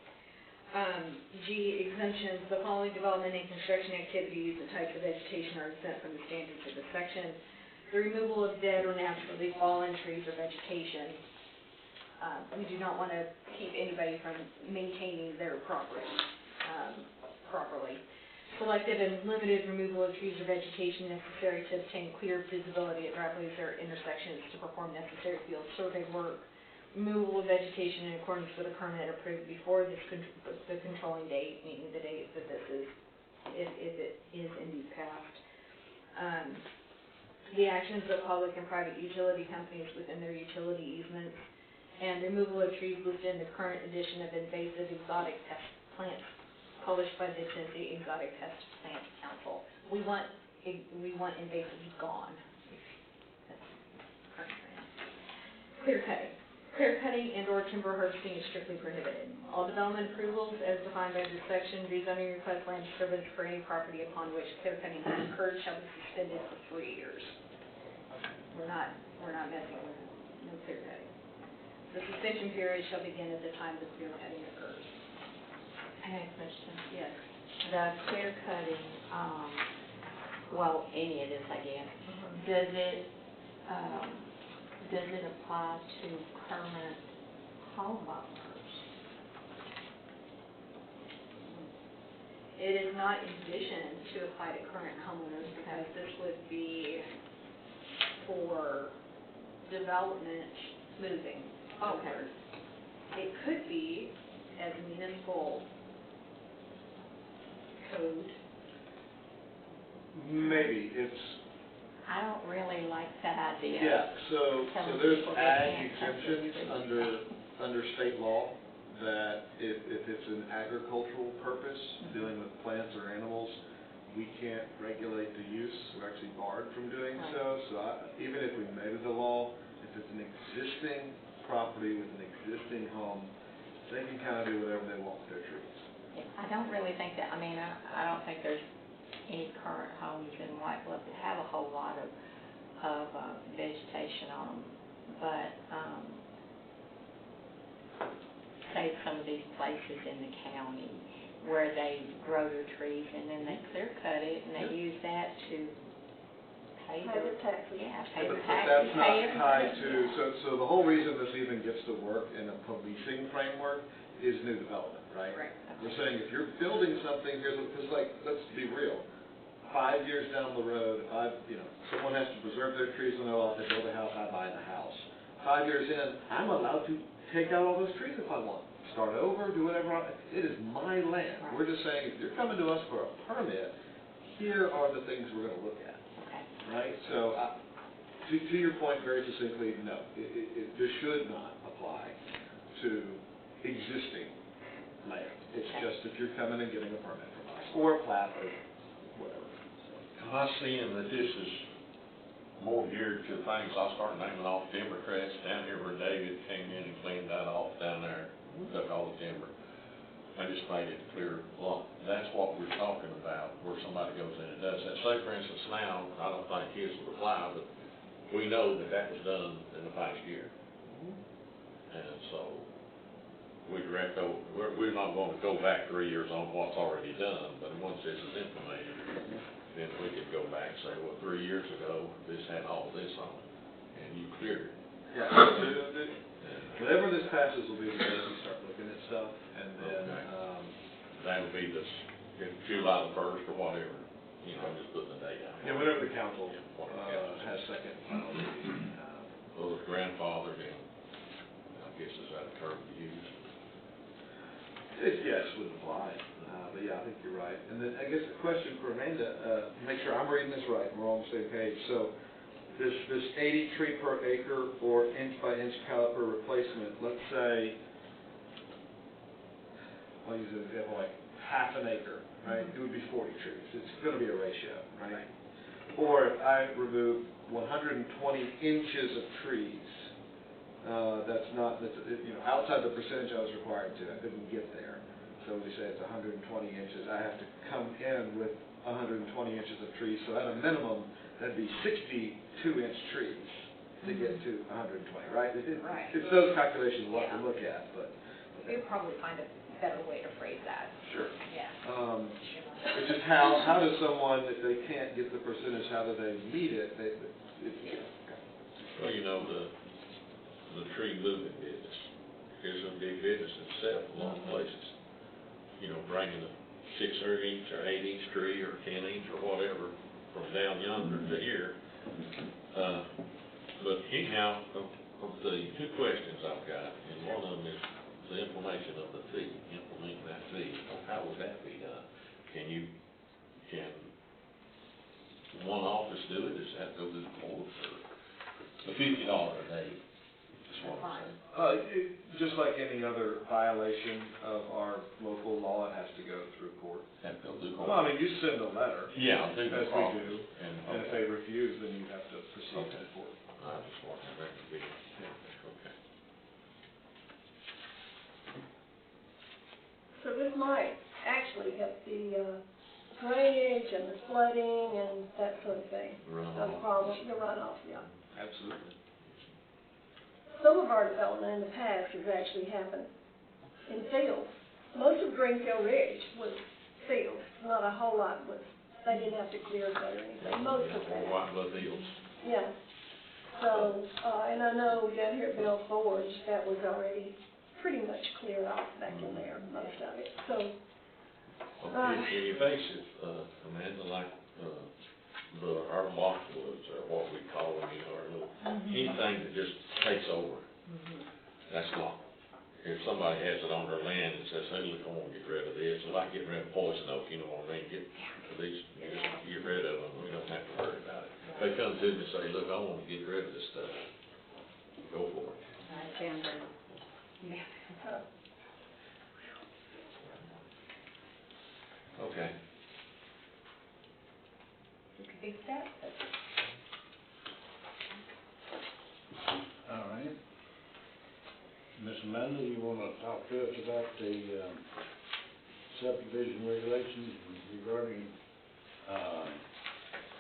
G, exemptions. The following development and construction activities and types of vegetation are exempt from the standards of this section. The removal of dead or naturally fallen trees or vegetation. We do not want to keep anybody from maintaining their property properly. Selective and limited removal of trees or vegetation necessary to obtain clear visibility at driveways or intersections to perform necessary field survey work. Removal of vegetation in accordance with a permit approved before the controlling date, meaning the date that this is, if it is indeed passed. The actions of public and private utility companies within their utility easements, and removal of trees listed in the current edition of invasive exotic pest plants published by the Tennessee Exotic Pest Plant Council. We want invasive gone. That's current trend. Clear cutting. Clear cutting and or timber harvesting is strictly prohibited. All development approvals as defined by this section, rezoning request, land disturbance for any property upon which clear cutting has occurred shall be suspended for 3 years. We're not messing with no clear cutting. The suspension period shall begin at the time the clear cutting occurs. I have a question. Yes. The clear cutting, well, any of this, I guess, does it apply to current homeowners? It is not envisioned to apply to current homeowners because this would be for development moving forward. It could be as municipal code. Maybe, it's, I don't really like that idea. yeah, so Telling there's people they ag can't cut exemptions trees. under state law that if it's an agricultural purpose, dealing with plants or animals, we can't regulate the use, we're actually barred from doing so. So even if we made it a law, if it's an existing property with an existing home, they can kind of do whatever they want with their trees. I don't really think that, I mean, I don't think there's any current homes in White Bluff that have a whole lot of vegetation on them. But, say some of these places in the county where they grow their trees and then they clear cut it and they use that to pay their taxes. Yeah, pay But their taxes. that's not pay everything. tied to, so the whole reason this even gets to work in a policing framework is new development, right? Right. We're saying if you're building something, because like, let's be real, 5 years down the road, someone has to preserve their trees on their lot, they build a house, I buy the house. 5 years in, I'm allowed to take out all those trees if I want, start over, do whatever, it is my land. We're just saying, if you're coming to us for a permit, here are the things we're gonna look at, Okay. right? So, to your point very succinctly, no, this should not apply to existing land. It's just if you're coming and getting a permit from us, or a plat, or whatever. Am I seeing that this is more geared to things, I'll start naming off timber cracks down here where David came in and cleaned that off down there, took all the timber. I just made it clear, well, that's what we're talking about, where somebody goes in and does that. Say, for instance, now, I don't think his would apply, but we know that that was done in the past year. And so, we're not going to go back 3 years on what's already done, but once this is implemented, then we could go back and say, well, 3 years ago, this had all this on it, and you cleared it. Yeah, whenever this passes will be the day we start looking at stuff, and then, That would be this, in July the 1st or whatever, you know, I'm just putting the date out. yeah, whenever the council, Yeah, whatever the council has second final reading, Well, it's grandfathered in, I guess is that a term to use? yes, would apply, but yeah, I think you're right. And then, I guess the question for Amanda, make sure I'm reading this right, and we're all on the same page. So, this 80 tree per acre or inch by inch caliper replacement, let's say, I'll use an example like half an acre, right? It would be 40 trees. It's gonna be a ratio, right? Or if I remove 120 inches of trees, outside the percentage I was required to, I couldn't get there. So we say it's 120 inches, I have to come in with 120 inches of trees, so at a minimum, that'd be 62-inch trees to get to 120, right? Right. It's those calculations we'll have to look at, but. We'll probably find a better way to phrase that. Sure. Yeah. It's just how does someone, if they can't get the percentage, how do they meet it? Well, you know, the tree moving business is a big business itself in a lot of places. You know, bringing a 6-inch or 8-inch tree or 10-inch or whatever from down yonder to here. But anyhow, of the two questions I've got, and one of them is the implementation of the fee, implementing that fee. How would that be done? Can one office do it? Does that go through the court or the $50 a day? Just what I'm saying. Just like any other violation of our local law, it has to go through court. Have to go through court? Well, I mean, you send a letter. Yeah, I think as we do, and if they refuse, then you have to proceed to court. I just want that to be, okay. So this might actually help the drainage and the flooding and that sort of thing. Runoff. The problem, the runoff, yeah. Absolutely. Some of our development in the past has actually happened in fields. Most of Greenfield Ridge was fields, not a whole lot was, they didn't have to clear cut or anything, most of that. White Blood Hills. Yeah. So, and I know down here at Bell Forge, that was already pretty much cleared off back in there, most of it, so. In your face, Amanda, like, our boxwoods, or what we call them, you know, our little, anything that just takes over, that's not. If somebody has it on their land and says, hey, look, I want to get rid of this, it's like getting rid of poison oak, you know what I mean, get these, you just get rid of them, we don't have to worry about it. They come to me and say, look, I want to get rid of this stuff, go for it. Okay. It's a big step, but All right. Ms. Amanda, you want to talk to us about the subdivision regulations regarding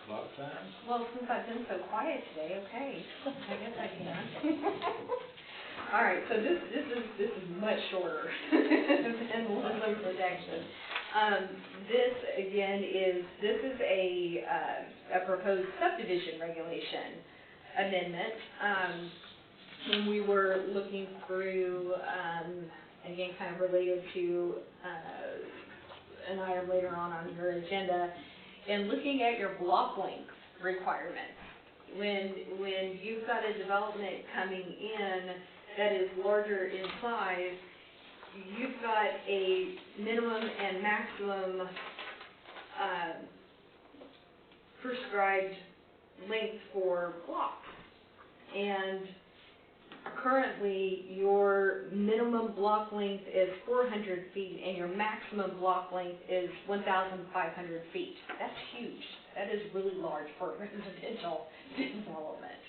lot size? well, since I've been so quiet today, okay, I guess I can. All right, so this is much shorter than Muslim protection. This again is a proposed subdivision regulation amendment. When we were looking through, again, kind of related to an item later on your agenda, and looking at your block length requirements. When you've got a development coming in that is larger in size, you've got a minimum and maximum, prescribed length for blocks. And currently, your minimum block length is 400 feet, and your maximum block length is 1,500 feet. That's huge. That is really large for residential development.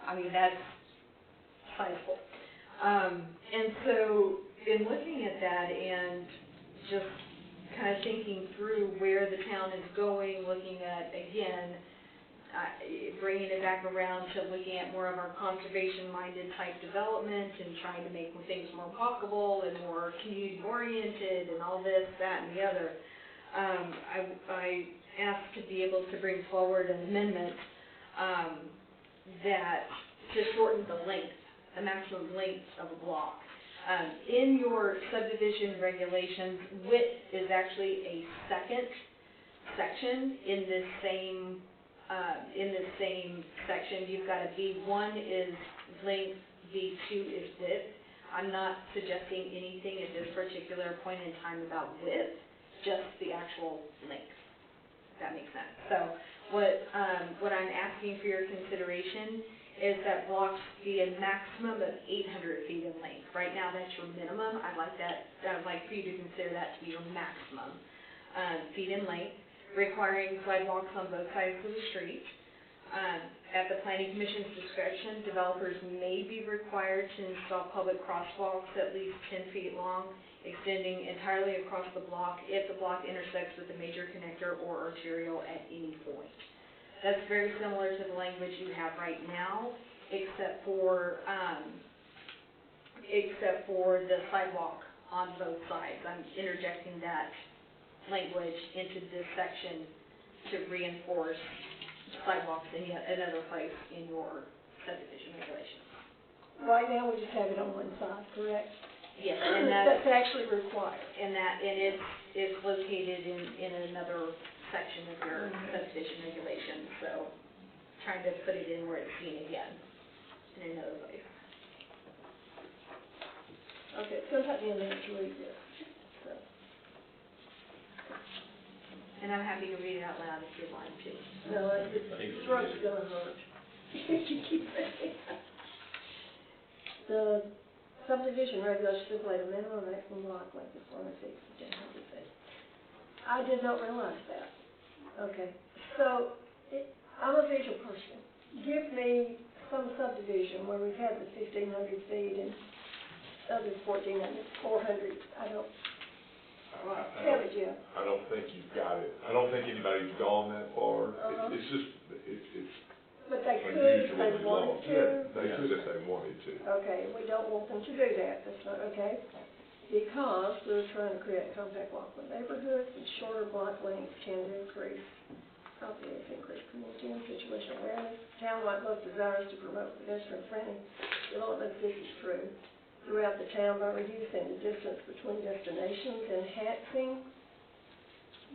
I mean, that's sizable. And so, in looking at that and just kind of thinking through where the town is going, looking at, again, bringing it back around to looking at more of our conservation-minded type development and trying to make things more walkable and more community-oriented and all this, that, and the other. I asked to be able to bring forward an amendment that to shorten the length, the maximum length of a block. In your subdivision regulations, width is actually a second section in this same section. You've got a B1 is length, B2 is width. I'm not suggesting anything at this particular point in time about width, just the actual length. If that makes sense. So what I'm asking for your consideration is that blocks be a maximum of 800 feet in length. Right now, that's your minimum. I'd like for you to consider that to be your maximum feet in length, requiring sidewalks on both sides of the street. At the Planning Commission's discretion, developers may be required to install public crosswalks at least 10 feet long, extending entirely across the block if the block intersects with a major connector or arterial at any point. That's very similar to the language you have right now, except for the sidewalk on both sides. I'm interjecting that language into this section to reinforce sidewalks in yet another place in your subdivision regulations. Right now, we just have it on one side, correct? Yes, and That's actually required. And it's located in another section of your subdivision regulations, so trying to put it in where it's seen again in another place. Okay, it's gonna take me a minute to read this, so. And I'm happy to read it out loud if you'd like to. No, the throat's gonna hurt. If you keep reading. The subdivision regulations stipulate a minimum and maximum lot length of 400 feet, 1,500 feet. I did not realize that. Okay, so I'm a visual person. Give me some subdivision where we've had the 1,500 feet and others 1,400, 400. I don't. Tell me, Jim. I don't think you've got it. I don't think anybody's gone that far. Uh-huh. It's just, it's But they could if they unusually long. wanted to. Yeah, they could if they wanted to. Okay, we don't want them to do that. That's not okay. Because we're trying to create compact walkable neighborhoods and shorter block lengths tend to increase community and situational awareness. Townwide both desires to promote pedestrian-friendly development. This is true throughout the town by reducing the distance between destinations, enhancing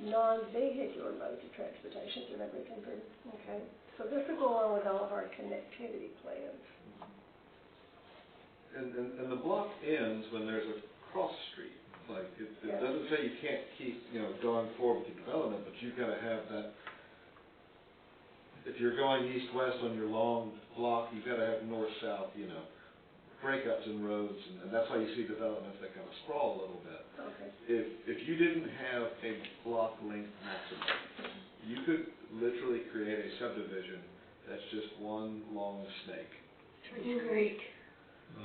non-vehicular modes of transportation to neighborhood improvement. Okay, so this will go along with all of our connectivity plans. And the block ends when there's a cross street. Like, it doesn't say you can't keep, going forward with your development, but you've got to have that. If you're going east-west on your long block, you've got to have north-south, breakups in roads, and that's why you see developments that kind of sprawl a little bit. Okay. If you didn't have a block length maximum, you could literally create a subdivision that's just one long snake. Trace Creek.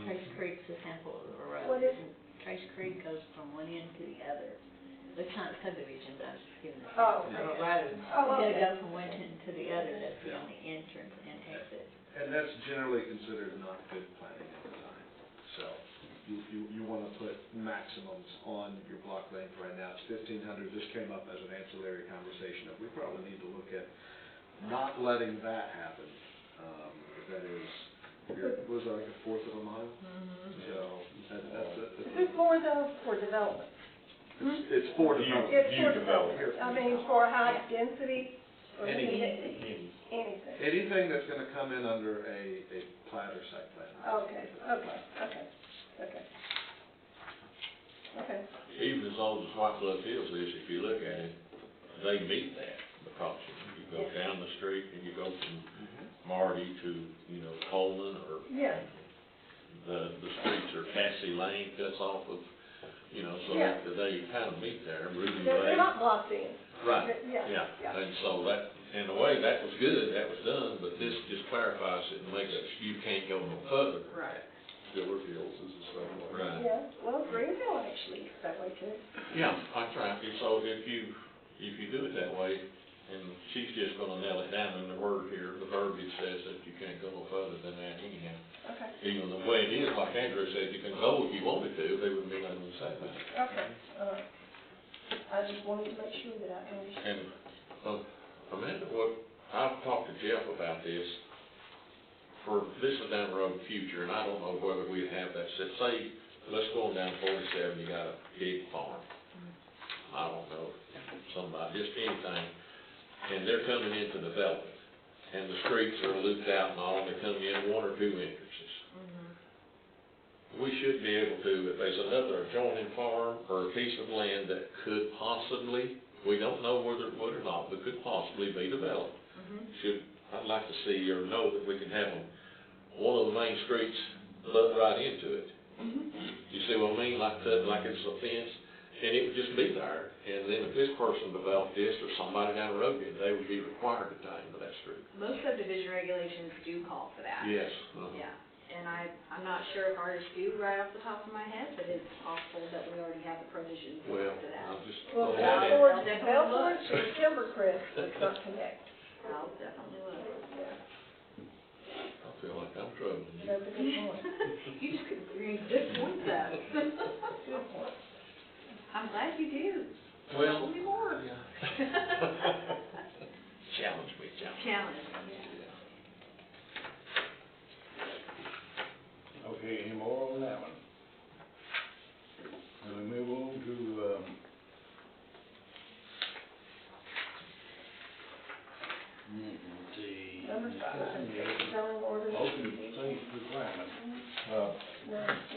Trace Creek's a sample of a road. What is it? Trace Creek goes from one end to the other. It's not subdivision, but I'm just giving a Oh, sample of a road. Oh, You okay. gotta go from one end to the other, that's the only entrance and exit. And that's generally considered not good planning and design. So you want to put maximums on your block length right now. It's 1,500. This came up as an ancillary conversation that we probably need to look at not letting that happen. That is, was that like a fourth of a mile? So that's Is this more though for development? it's for development. It's for development. I mean, for high density or Anything. anything. Anything that's going to come in under a plat or site plan. Okay. Okay. Even as old as White Bluff Hills is, if you look at it, they meet that, because you go Yeah. down the street and you go from Marty to, Coleman, or Yeah. the streets are Cassie Lane cuts off of, so Yeah. they kind of meet there, Ruby They're Lane. not blocked in. Right, Yeah, yeah, yeah. and so that, in a way, that was good, that was done, but this just clarifies it and makes it, you can't go no further. Right. Diller Hills is the same way. Right. Yeah, well, Greenville actually is that way too. Yeah, that's right, and so if you do it that way, and she's just gonna nail it down in the word here, the verbiage says that you can't go no further than that anyhow. Okay. Even the way it is, like Andrew said, you can go if you wanted to, they wouldn't be letting you say that. Okay, all right. I just wanted to make sure that I understood. And, Amanda, I've talked to Jeff about this, this is down the road in the future, and I don't know whether we'd have that, say, let's go on down 47, you got a big farm. I don't know, somebody, just anything, and they're coming into development, and the streets are looped out and all, and they're coming in one or two entrances. We should be able to, if there's another adjoining farm or a piece of land that could possibly, we don't know whether it would or not, but could possibly be developed. I'd like to see or know that we can have them, one of the main streets look right into it. You see what I mean? Like it's a fence, and it would just be there. And then if this person developed this, or somebody down the road did, they would be required to tie into that street. Most subdivision regulations do call for that. Yes. Yeah, and I'm not sure if ours do right off the top of my head, but it's possible that we already have the provisions Well, to that. I'll just Well, throw that in. Belford and Timbercrest does not connect. I'll definitely look. I feel like I'm troubling you. That's a good point. You just could bring good points up. Good point. I'm glad you do. Well, Tell me more. yeah. Challenge me. Challenge, Okay, any more on that one? And we move on to, Number 5, zoning orders. open space requirement. No,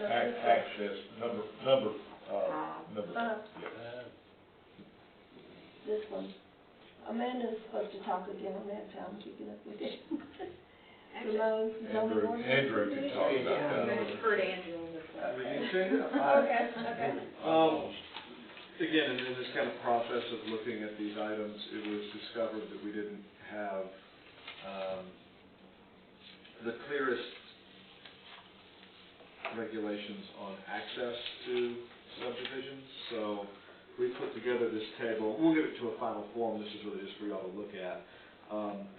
Access, number, Uh, yeah. this one. Amanda's supposed to talk again on that, so I'm keeping up with it. Ramon, zoning orders. Andrew can talk about I'm that. gonna defer to Andrew on this one. Okay. Again, in this kind of process of looking at these items, it was discovered that we didn't have the clearest regulations on access to subdivisions. So we put together this table. We'll get it to a final form. This is really just for y'all to look at.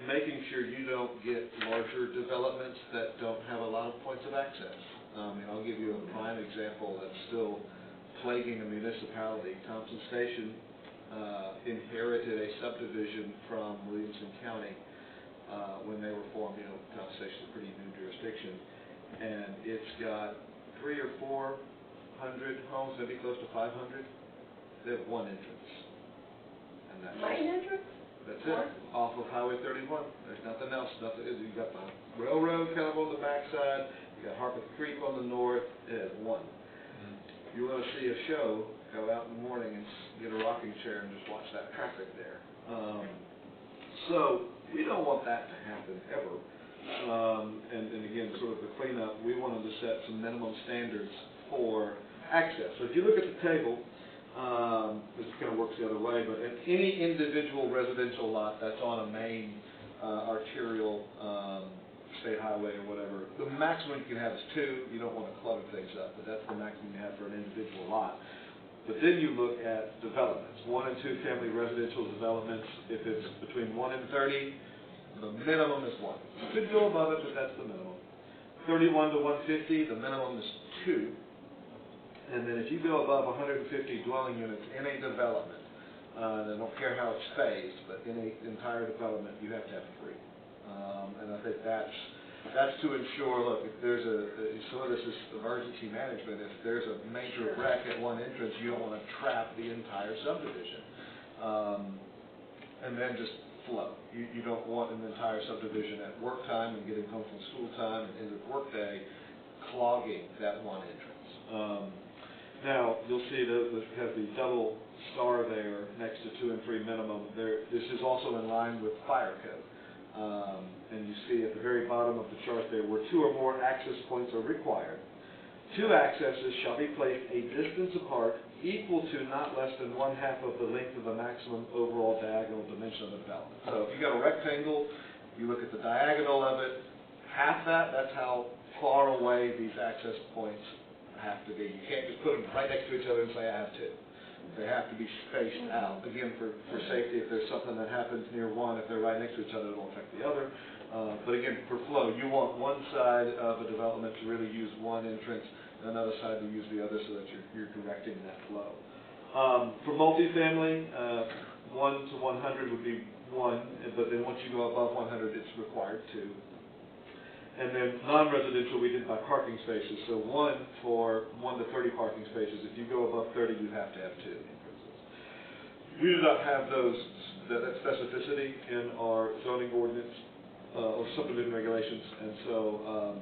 Making sure you don't get larger developments that don't have a lot of points of access. I'll give you a prime example that's still plaguing a municipality. Thompson Station inherited a subdivision from Williamson County when they were formed. Thompson Station is a pretty new jurisdiction, and it's got 300 or 400 homes, maybe close to 500. They have one entrance, and that's Main entrance? that's it, off of Highway 31. There's nothing else. You got the railroad kind of on the backside. You got Harpeth Creek on the north. It has one. You want to see a show, go out in the morning and get a rocking chair and just watch that traffic there. So we don't want that to happen ever. And again, sort of the cleanup, we wanted to set some minimum standards for access. So if you look at the table, this kind of works the other way, but in any individual residential lot that's on a main arterial state highway or whatever, the maximum you can have is 2. You don't want to clutter things up, but that's the maximum you have for an individual lot. But then you look at developments, 1 and 2 family residential developments. If it's between 1 and 30, the minimum is 1. You could go above it, but that's the minimum. 31 to 150, the minimum is 2. And then if you go above 150 dwelling units in a development, I don't care how it's phased, but in an entire development, you have to have 3. And I think that's to ensure, look, if there's some of this is emergency management. If there's a major wreck at one entrance, you don't want to trap the entire subdivision. And then just flow. You don't want an entire subdivision at work time and getting home from school time and end of work day clogging that one entrance. Now, you'll see that it has the double star there next to 2 and 3 minimum. This is also in line with fire code. And you see at the very bottom of the chart there, where 2 or more access points are required, 2 accesses shall be placed a distance apart equal to not less than 1/2 of the length of the maximum overall diagonal dimension of the development. So if you got a rectangle, you look at the diagonal of it, half that's how far away these access points have to be. You can't just put them right next to each other and say, I have 2. They have to be spaced out. Again, for safety, if there's something that happens near one, if they're right next to each other, it'll affect the other. But again, for flow, you want one side of a development to really use one entrance, and another side to use the other so that you're directing that flow. For multifamily, 1 to 100 would be 1, but then once you go above 100, it's required 2. And then non-residential, we did by parking spaces. So 1 for 1 to 30 parking spaces. If you go above 30, you have to have 2 entrances. We do not have that specificity in our zoning ordinance or subdivision regulations, and so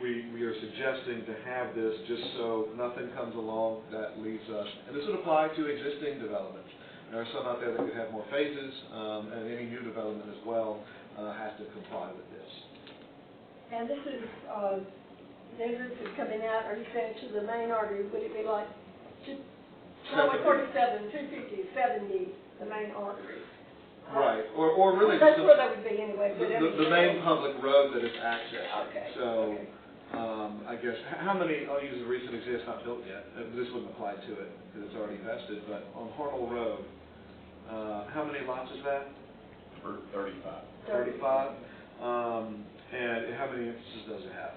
we are suggesting to have this just so nothing comes along that leaves us. And this would apply to existing developments. There are some out there that could have more phases, and any new development as well has to comply with this. And this is, neighbors is coming out, are you saying to the main artery, would it be like, Highway 47, 250, 70, the main artery? Right, or really That's where they would be anyway. the main public road that is accessed. Okay. So, I guess, how many, I'll use a recent example, it's not built yet, this wouldn't apply to it because it's already vested, but on Hornell Road, how many lots is that? 35. 35. And how many entrances does it have?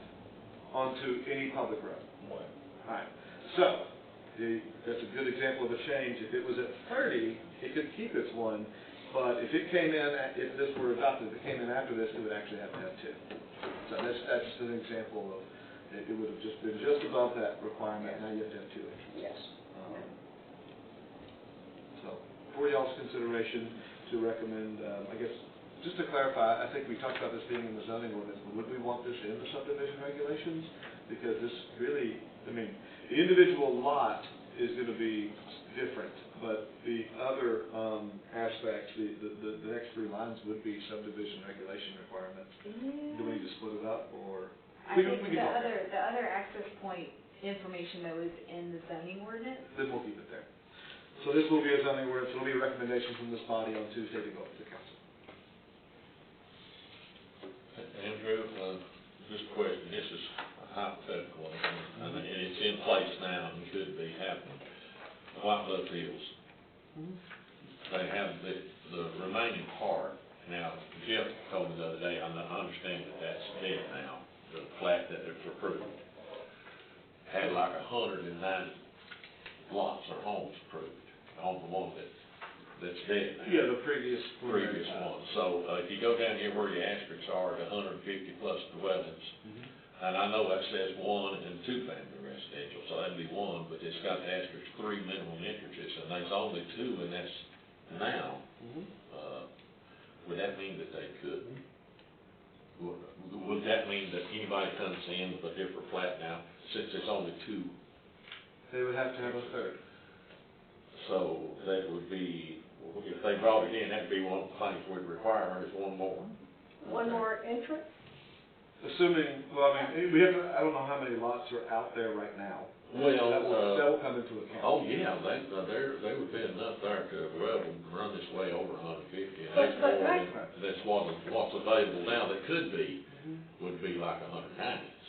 Onto any public road? 1. All right. So, that's a good example of a change. If it was at 30, it could keep its 1, but if it came in, if this were adopted, if it came in after this, it would actually have to have 2. So that's just an example of, it would have just been just above that requirement, now you have to have 2 entrances. Yes. So, for y'all's consideration, to recommend, I guess, just to clarify, I think we talked about this being in the zoning ordinance, but would we want this in the subdivision regulations? Because this really, I mean, the individual lot is going to be different, but the other aspects, the next 3 lines would be subdivision regulation requirements. Do we need to split it up, or? I think the other access point information though is in the zoning ordinance. Then we'll keep it there. So this will be a zoning ordinance, it'll be a recommendation from this body on Tuesday to go up to the council. Andrew, just a question, this is a hypothetical, and it's in place now and should be happening. White Bluff Hills, they have the remaining part. Now, Jeff told me the other day, I understand that that's dead now, the plat that it's approved. Had like 190 lots or homes approved on the one that's dead now. Yeah, the previous one. So if you go down here where your asterisks are at 150 plus dwellings, and I know that says 1 and 2 family residential, so that'd be 1, but it's got the asterisk 3 minimum entrances, and there's only 2, and that's now. Would that mean that they could? Would that mean that anybody comes in with a different plat now, since there's only 2? They would have to have a third. So that would be, if they brought it in, that'd be one of the things we'd require, is 1 more. 1 more entrance? Assuming, well, I mean, we have, I don't know how many lots are out there right now. Well, that will come into account. Oh, yeah, they would be enough there to, well, run this way over 150, and that's what's available now that could be, would be like 190,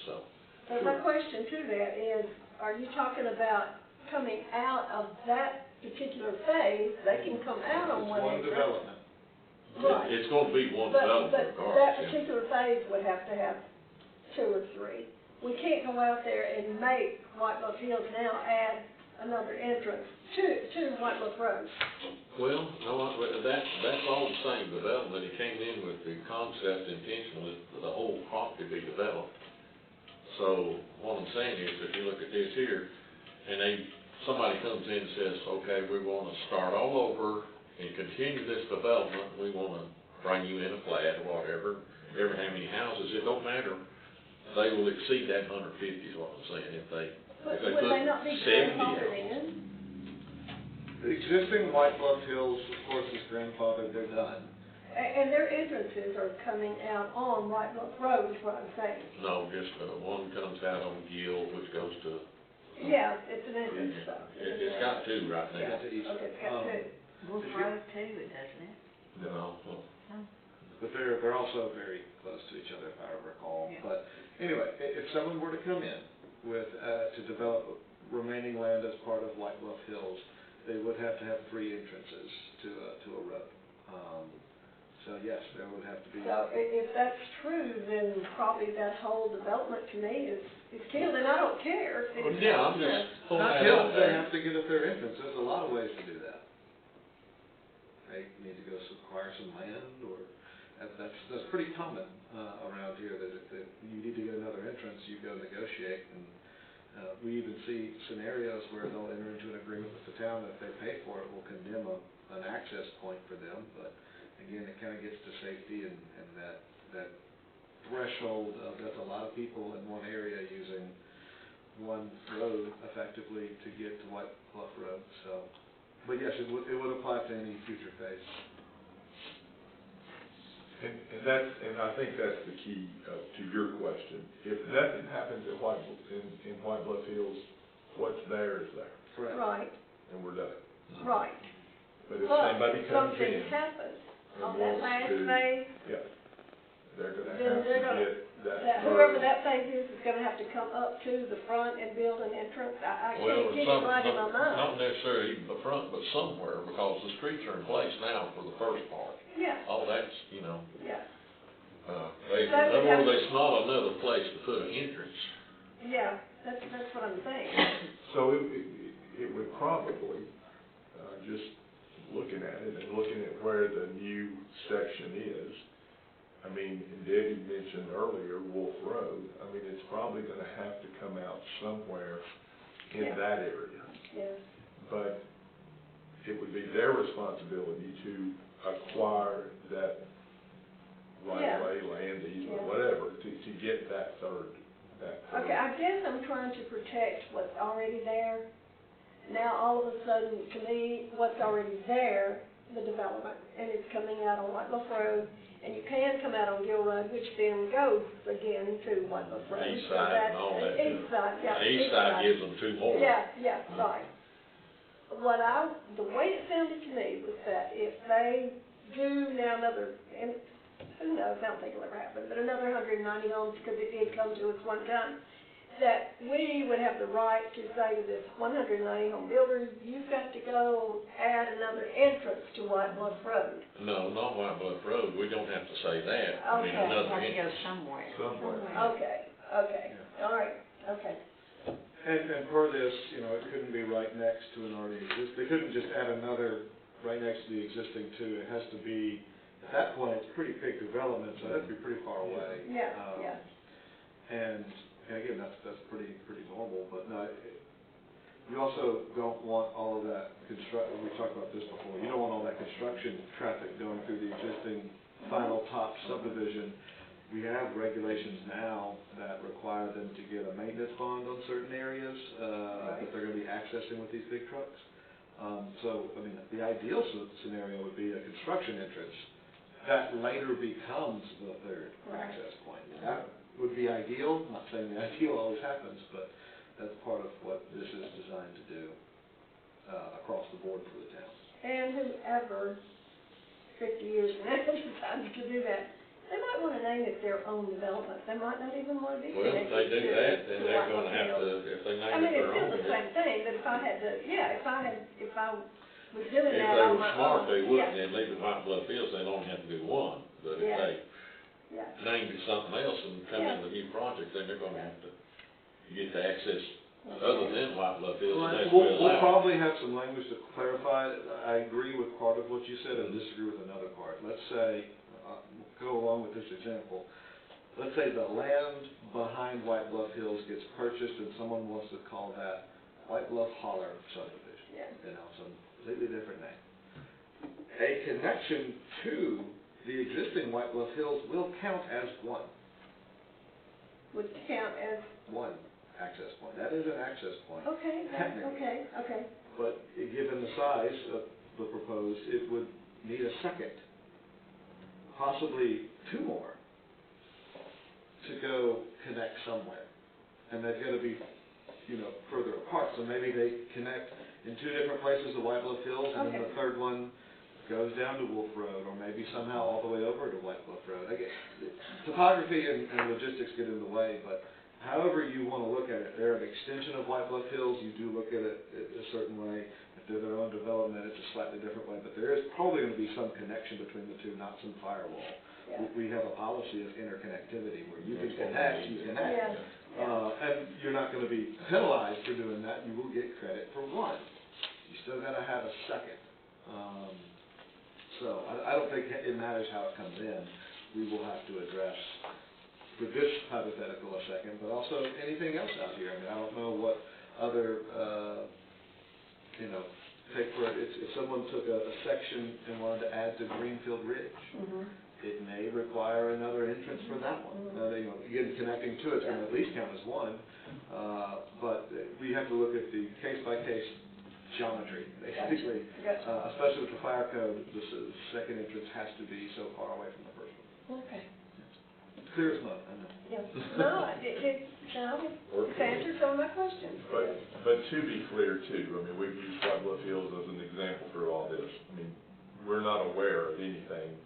so. But my question to that is, are you talking about coming out of that particular phase? They can come out on one entrance. One development. Right. It's going to be one development But regardless. that particular phase would have to have 2 or 3. We can't go out there and make White Bluff Hills now add another entrance to White Bluff Road. Well, no, that's all the same development. It came in with the concept intentionally for the whole property be developed. So what I'm saying is, if you look at this here, and somebody comes in and says, okay, we want to start all over and continue this development, we want to bring you in a flat or whatever, how many houses, it don't matter. They will exceed that 150 is what I'm saying, if they But If they would they put not be 70 grandfathered houses. in? The existing White Bluff Hills, of course, is grandfathered, they're done. And their entrances are coming out on White Bluff Road, is what I'm saying. No, just, one comes out on Gill, which goes to, Yeah, it's an entrance stuff. it's got two right Yeah, now. to each. okay, it's got two. Wolf Road too, doesn't it? No, But they're also very close to each other, if I recall. Yeah. But anyway, if someone were to come in with, to develop remaining land as part of White Bluff Hills, they would have to have 3 entrances to a road. So yes, there would have to be. So if that's true, then probably that whole development to me is killed, and I don't care. Well, yeah, I'm just pulling Not that till out they there. have to get at their entrance, there's a lot of ways to do that. They need to go acquire some land, or, that's pretty common, around here, that if you need to get another entrance, you go negotiate, and, we even see scenarios where they'll enter into an agreement with the town that if they pay for it, will condemn an access point for them, but again, it kind of gets to safety and that threshold of, that's a lot of people in one area using one road effectively to get to White Bluff Road, so. But yes, it would apply to any future phase. And I think that's the key to your question. If nothing happens at in White Bluff Hills, what's there is there, Correct. Right, and we're done. right. But if But somebody comes something in happens and on that wants last to, phase, yeah, they're gonna Then have to they're gonna- get that. that whoever that phase is gonna have to come up to the front and build an entrance. I Well, can't get it some, right in my not mind. necessarily even the front, but somewhere, because the streets are in place now for the first part. Yeah, All that's, yeah. they, in That would other have words, to- there's not another place to put an entrance. Yeah, that's what I'm saying. So it would probably, just looking at it and looking at where the new section is, I mean, Debbie mentioned earlier Wolf Road, I mean, it's probably gonna have to come out somewhere in Yeah. that area. Yeah, But it would be their responsibility to acquire that right-of-way, land easement, Yeah. whatever, to get that third. okay, I guess I'm trying to protect what's already there. Now, all of a sudden, to me, what's already there, the development, and it's coming out on White Bluff Road, and you can come out on Gill Road, which then goes again to White Bluff Road. East So side that's- and all that, East side, yeah. The east side gives them 2 more. Yeah, right. The way it sounded to me was that if they do now another, and who knows, I don't think it'll ever happen, but another 190 homes, because it did come to us one time, that we would have the right to say to this 190 home builder, you've got to go add another entrance to White Bluff Road. No, not White Bluff Road, we don't have to say that. I mean, Okay. another Have to go entrance. somewhere. Somewhere. Okay, all right, okay. And per this, it couldn't be right next to an already they couldn't just add another right next to the existing 2. It has to be, at that point, it's pretty big development, so that'd be pretty far away. Yeah, yeah. And again, that's pretty normal, but no, you also don't want all of that we talked about this before, you don't want all that construction traffic going through the existing final top subdivision. We have regulations now that require them to get a maintenance bond on certain areas, that they're gonna be accessing with these big trucks. So, I mean, the ideal scenario would be a construction entrance that later becomes the third access point. That would be ideal, I'm not saying the ideal always happens, but that's part of what this is designed to do, across the board for the town. And whoever, 50 years from now, decides to do that, they might want to name it their own development. They might not even want to be Well, if connected they do to that, then to they're White gonna Bluff have Hills. to, if they I name mean, it it's their still own. the same thing, but if I had to, if I was doing If that they on were my own. smart, they wouldn't, Yeah, they'd leave it White Bluff Hills, they'd only have to do one. But if Yeah. they yeah. named it something else and come Yeah. in the new project, then they're gonna have to get the access other than White Bluff Hills, and that's We'll allowed. probably have some language to clarify. I agree with part of what you said and disagree with another part. Let's say, go along with this example. Let's say the land behind White Bluff Hills gets purchased and someone wants to call that White Bluff Holler subdivision. Yeah. Some completely different name. A connection to the existing White Bluff Hills will count as one. Would count as, One. access point. That is an access point. Okay, Technically. okay. But given the size of the proposed, it would need a second, possibly two more, to go connect somewhere. And they've got to be, further apart. So maybe they connect in two different places, the White Bluff Hills, and then the third one goes down to Wolf Road, or maybe somehow all the way over to White Bluff Road. I guess topography and logistics get in the way, but however you want to look at it, they're an extension of White Bluff Hills. You do look at it a certain way. If they're their own development, it's a slightly different way, but there is probably going to be some connection between the two, not some firewall. Yeah. We have a policy of interconnectivity where you can connect, you connect. Yeah. And you're not going to be penalized for doing that. You will get credit for one. You still got to have a second. So I don't think it matters how it comes in. We will have to address for this hypothetical a second, but also anything else out here. I mean, I don't know what other, take for it, if someone took a section and wanted to add to Greenfield Ridge, it may require another entrance for that one. Again, connecting to it's going to at least count as one, but we have to look at the case-by-case geometry, basically. Especially with the fire code, the second entrance has to be so far away from the first one. Okay. Clear as mud, I know. Yeah. No, it's answered some of my questions. But to be clear too, I mean, we've used White Bluff Hills as an example for all this. I mean, we're not aware of anything.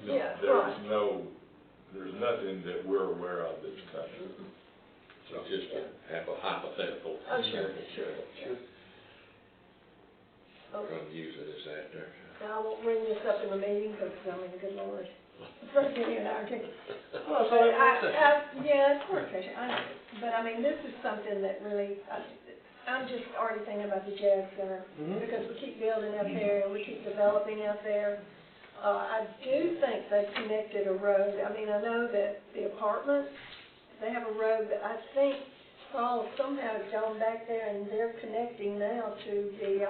Yeah, There's nothing that we're aware of that's coming. So just to have a hypothetical. Oh, sure. Trying to use it as that there. Now, I won't bring this up in the meeting, because, good Lord. First thing in our ticket. Well, so Yeah, of course, but I mean, this is something that really, I'm just already thinking about the Jazz Center, because we keep building out there, and we keep developing out there. I do think they've connected a road. I mean, I know that the apartments, they have a road, but I think Paul somehow has gone back there, and they're connecting now to the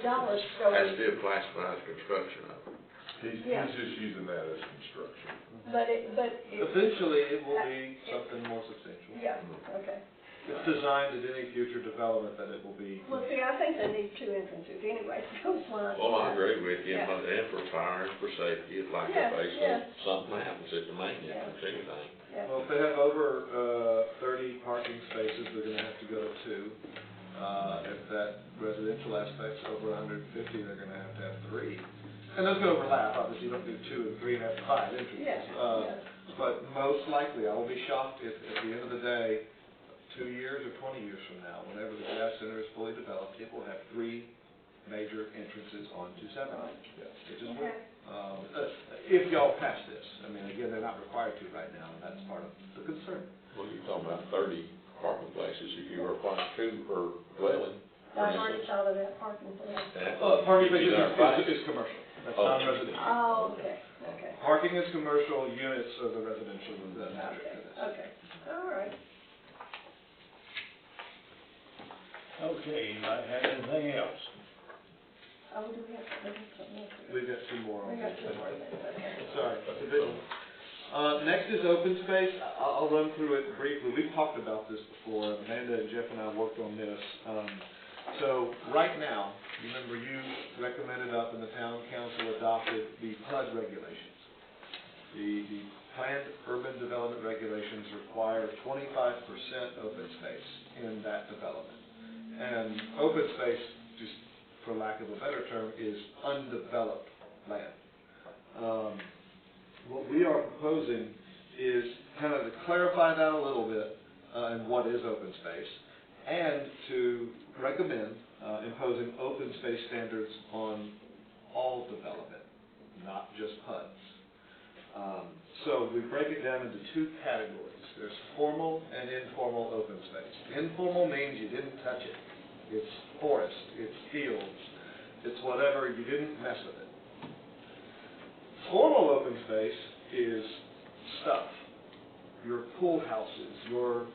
dollar store. That's still classified as construction of it. He's just using that as construction. But eventually, it will be something more substantial. Yeah, okay. It's designed at any future development that it will be. Well, see, I think they need two entrances anyway, so it's one. Well, I agree with you, Yeah. and for fire and for safety, it's like Yeah, a base, yeah. something happens at the main entrance, anything. Yeah. Well, if they have over 30 parking spaces, they're gonna have to go to 2. If that residential aspect's over 150, they're gonna have 3. And those can overlap, obviously, you don't do 2 and 3 and have 5 entrances. Yeah. But most likely, I will be shocked if at the end of the day, 2 years or 20 years from now, whenever the Jazz Center is fully developed, it will have 3 major entrances onto 7. It just will. If y'all pass this, I mean, again, they're not required to right now, and that's part of the concern. Well, you're talking about 30 parking places, if you require 2 per dwelling, for I've already instance. thought of that parking place. Parking Is that right? is commercial, that's Oh. non-residential. Oh, okay. Parking is commercial, units are the residential in the district. Okay, all right. Okay, anybody have anything else? Oh, do we have something else? We've got 2 more on We got this. 2 more things, okay. Sorry, that's a bit. Next is open space. I'll run through it briefly. We've talked about this before. Amanda and Jeff and I worked on this. So right now, remember you recommended up and the town council adopted the PUD regulations. The planned urban development regulations require 25% open space in that development. And open space, just for lack of a better term, is undeveloped land. What we are proposing is kind of to clarify that a little bit, and what is open space, and to recommend imposing open space standards on all development, not just PUDs. So we break it down into 2 categories. There's formal and informal open space. Informal means you didn't touch it. It's forest, it's fields, it's whatever, you didn't mess with it. Formal open space is stuff. Your pool houses, your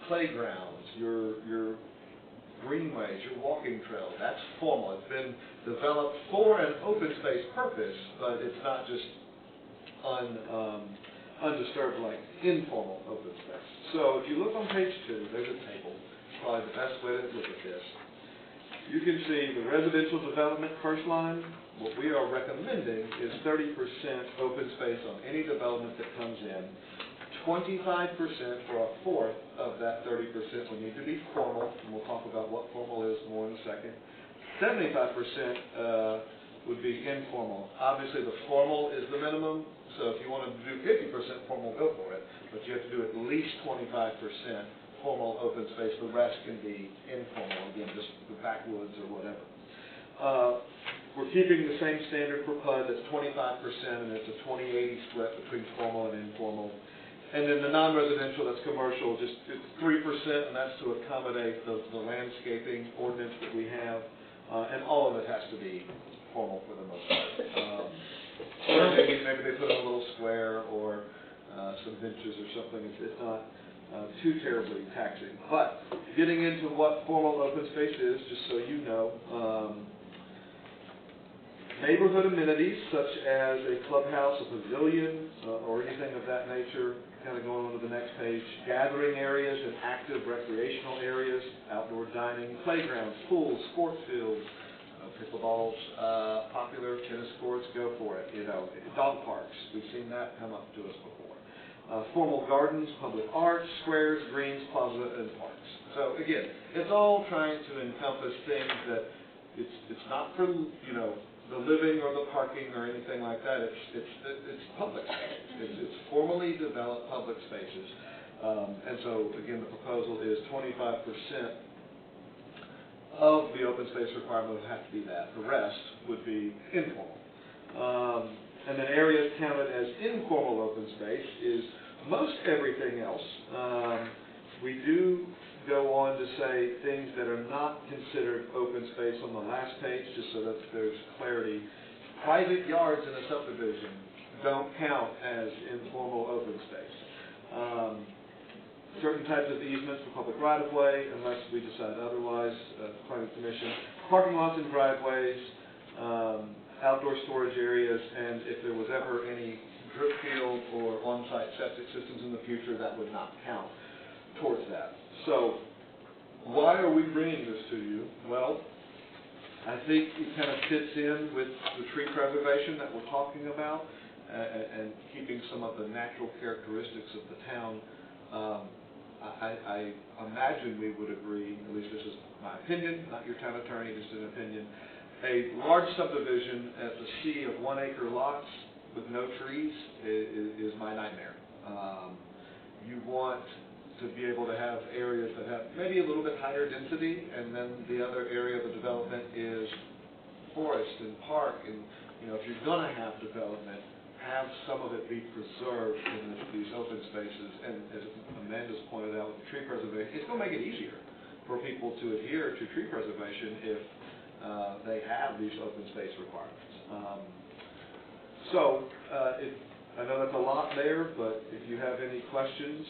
playgrounds, your greenways, your walking trails, that's formal. It's been developed for an open space purpose, but it's not just undisturbed like informal open space. So if you look on page 2, there's a table. probably the best way to look at this. You can see the residential development first line. What we are recommending is 30% open space on any development that comes in. 25% or a fourth of that 30% would need to be formal, and we'll talk about what formal is more in a second. 75% would be informal. Obviously, the formal is the minimum, so if you want to do 50% formal, go for it, but you have to do at least 25% formal open space. The rest can be informal, again, just the backwoods or whatever. We're keeping the same standard for PUD, that's 25%, and it's a 20-80 split between formal and informal. And then the non-residential, that's commercial, just it's 3%, and that's to accommodate the landscaping ordinance that we have, and all of it has to be formal for the most part. Maybe they put in a little square or some benches or something. It's not too terribly taxing. But getting into what formal open space is, just so you know, neighborhood amenities such as a clubhouse, a pavilion, or anything of that nature, kind of going on to the next page, gathering areas and active recreational areas, outdoor dining, playgrounds, pools, sports fields, pickleballs, popular tennis courts, go for it, dog parks, we've seen that come up to us before. Formal gardens, public arts, squares, greens, plaza, and parks. So again, it's all trying to encompass things that it's not for, the living or the parking or anything like that. It's public space. It's formally developed public spaces. And so, again, the proposal is 25% of the open space requirement would have to be that. The rest would be informal. And then areas counted as informal open space is most everything else. We do go on to say things that are not considered open space on the last page, just so that there's clarity. Private yards in a subdivision don't count as informal open space. Certain types of easements for public right-of-way, unless we decide otherwise, planning commission. Parking lots and driveways, outdoor storage areas, and if there was ever any drip field or on-site septic systems in the future, that would not count towards that. So, why are we bringing this to you? Well, I think it kind of fits in with the tree preservation that we're talking about and keeping some of the natural characteristics of the town. I imagine we would agree, at least this is my opinion, not your town attorney, just an opinion. A large subdivision at the sea of 1 acre lots with no trees is my nightmare. You want to be able to have areas that have maybe a little bit higher density, and then the other area of the development is forest and park, and if you're going to have development, have some of it be preserved in these open spaces. And as Amanda's pointed out with the tree preservation, it's going to make it easier for people to adhere to tree preservation if they have these open space requirements. I know that's a lot there, but if you have any questions,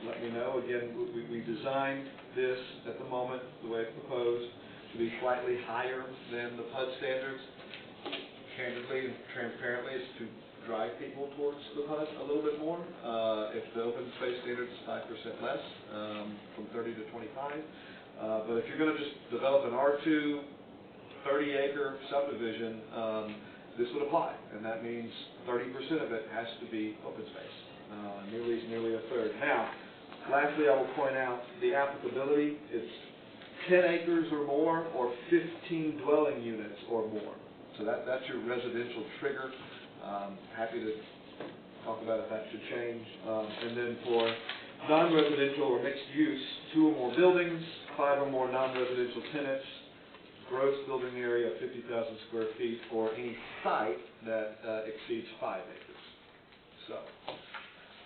let me know. Again, we designed this at the moment, the way it's proposed, to be slightly higher than the PUD standards. Candidly and transparently, it's to drive people towards the PUD a little bit more. If the open space standard is 5% less, from 30 to 25. But if you're going to just develop an R2 30-acre subdivision, this would apply, and that means 30% of it has to be open space, nearly a third. Now, lastly, I will point out the applicability. It's 10 acres or more, or 15 dwelling units or more. So that's your residential trigger. Happy to talk about if that should change. And then for non-residential or mixed use, 2 or more buildings, 5 or more non-residential tenants, gross building area of 50,000 square feet, or any site that exceeds 5 acres. So.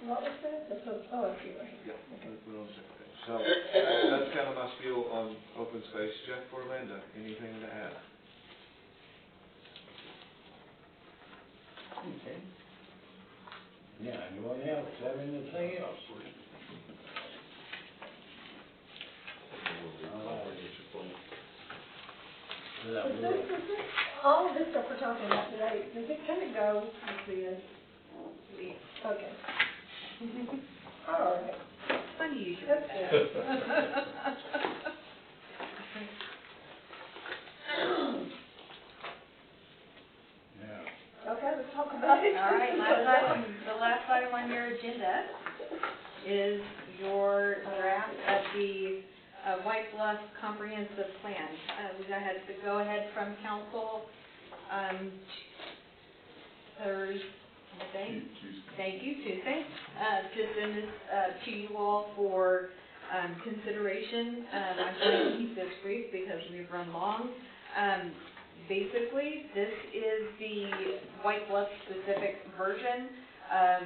What was that? I see right here. Yeah. Okay. So that's kind of my spiel on open space. Jeff or Amanda, anything to add? Okay. Yeah, anyone else have anything else? All of this stuff we're talking about today, does it kind of go with this? Okay. All right. Unusual. That's good. All right, the last item on your agenda is your draft of the White Bluff Comprehensive Plan. We had the go-ahead from council, Thursday. Tuesday. Thank you, Tuesday, to send this to you all for consideration. I'm going to keep this brief because we've run long. Basically, this is the White Bluff specific version of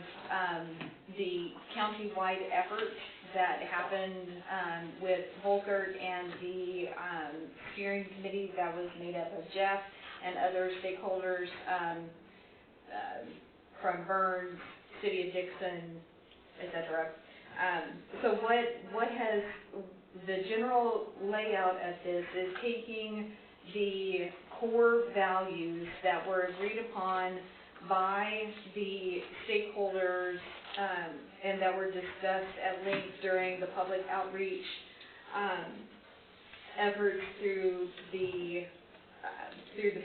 the county-wide effort that happened with Volkert and the steering committee that was made up of Jeff and other stakeholders from Burns, City of Dixon, etc. So what has the general layout of this is taking the core values that were agreed upon by the stakeholders and that were discussed at length during the public outreach efforts through the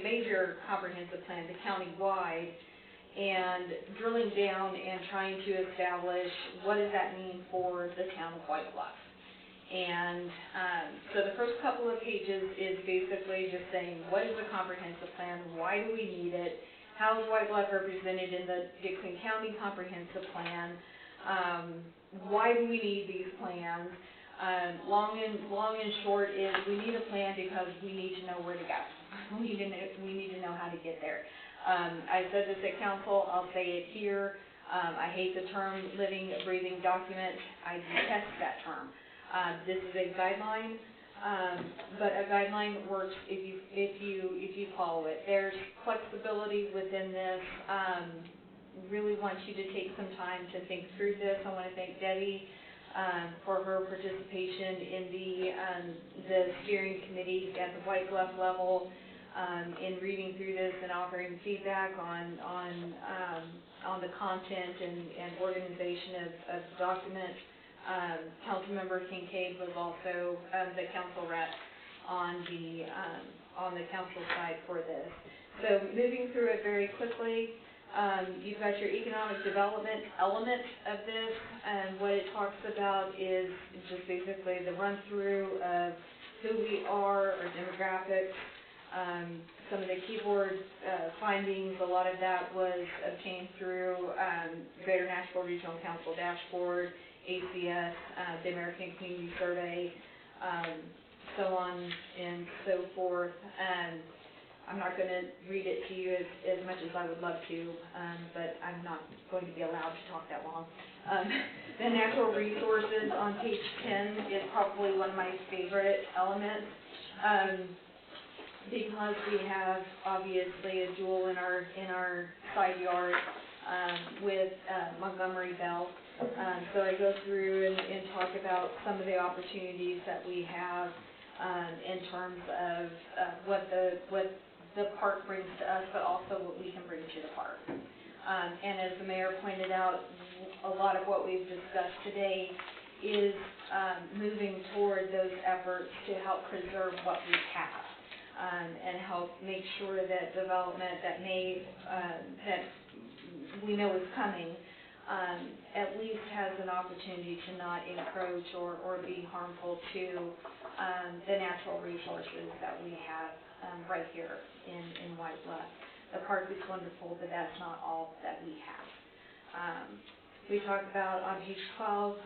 major comprehensive plan, the county-wide, and drilling down and trying to establish what does that mean for the town of White Bluff. And so the first couple of pages is basically just saying, what is the comprehensive plan? Why do we need it? How is White Bluff represented in the Dixon County Comprehensive Plan? Why do we need these plans? Long and short is we need a plan because we need to know where to go. We need to know how to get there. I said this at council, I'll say it here. I hate the term living, breathing document. I detest that term. This is a guideline, but a guideline works if you follow it. There's flexibility within this. Really want you to take some time to think through this. I want to thank Debbie for her participation in the steering committee at the White Bluff level in reading through this and offering feedback on the content and organization of the document. Councilmember Kincaid was also the council rep on the council side for this. So moving through it very quickly, you've got your economic development element of this, and what it talks about is just basically the run through of who we are, our demographics, some of the keyboard findings. A lot of that was obtained through Greater Nashville Regional Council dashboard, ACS, the American Community Survey, so on and so forth. I'm not going to read it to you as much as I would love to, but I'm not going to be allowed to talk that long. The natural resources on page 10 is probably one of my favorite elements because we have obviously a jewel in our side yard with Montgomery Bell. So I go through and talk about some of the opportunities that we have in terms of what the park brings to us, but also what we can bring to the park. And as the mayor pointed out, a lot of what we've discussed today is moving toward those efforts to help preserve what we have and help make sure that development that we know is coming at least has an opportunity to not encroach or be harmful to the natural resources that we have right here in White Bluff. The park is wonderful, but that's not all that we have. We talked about on page 12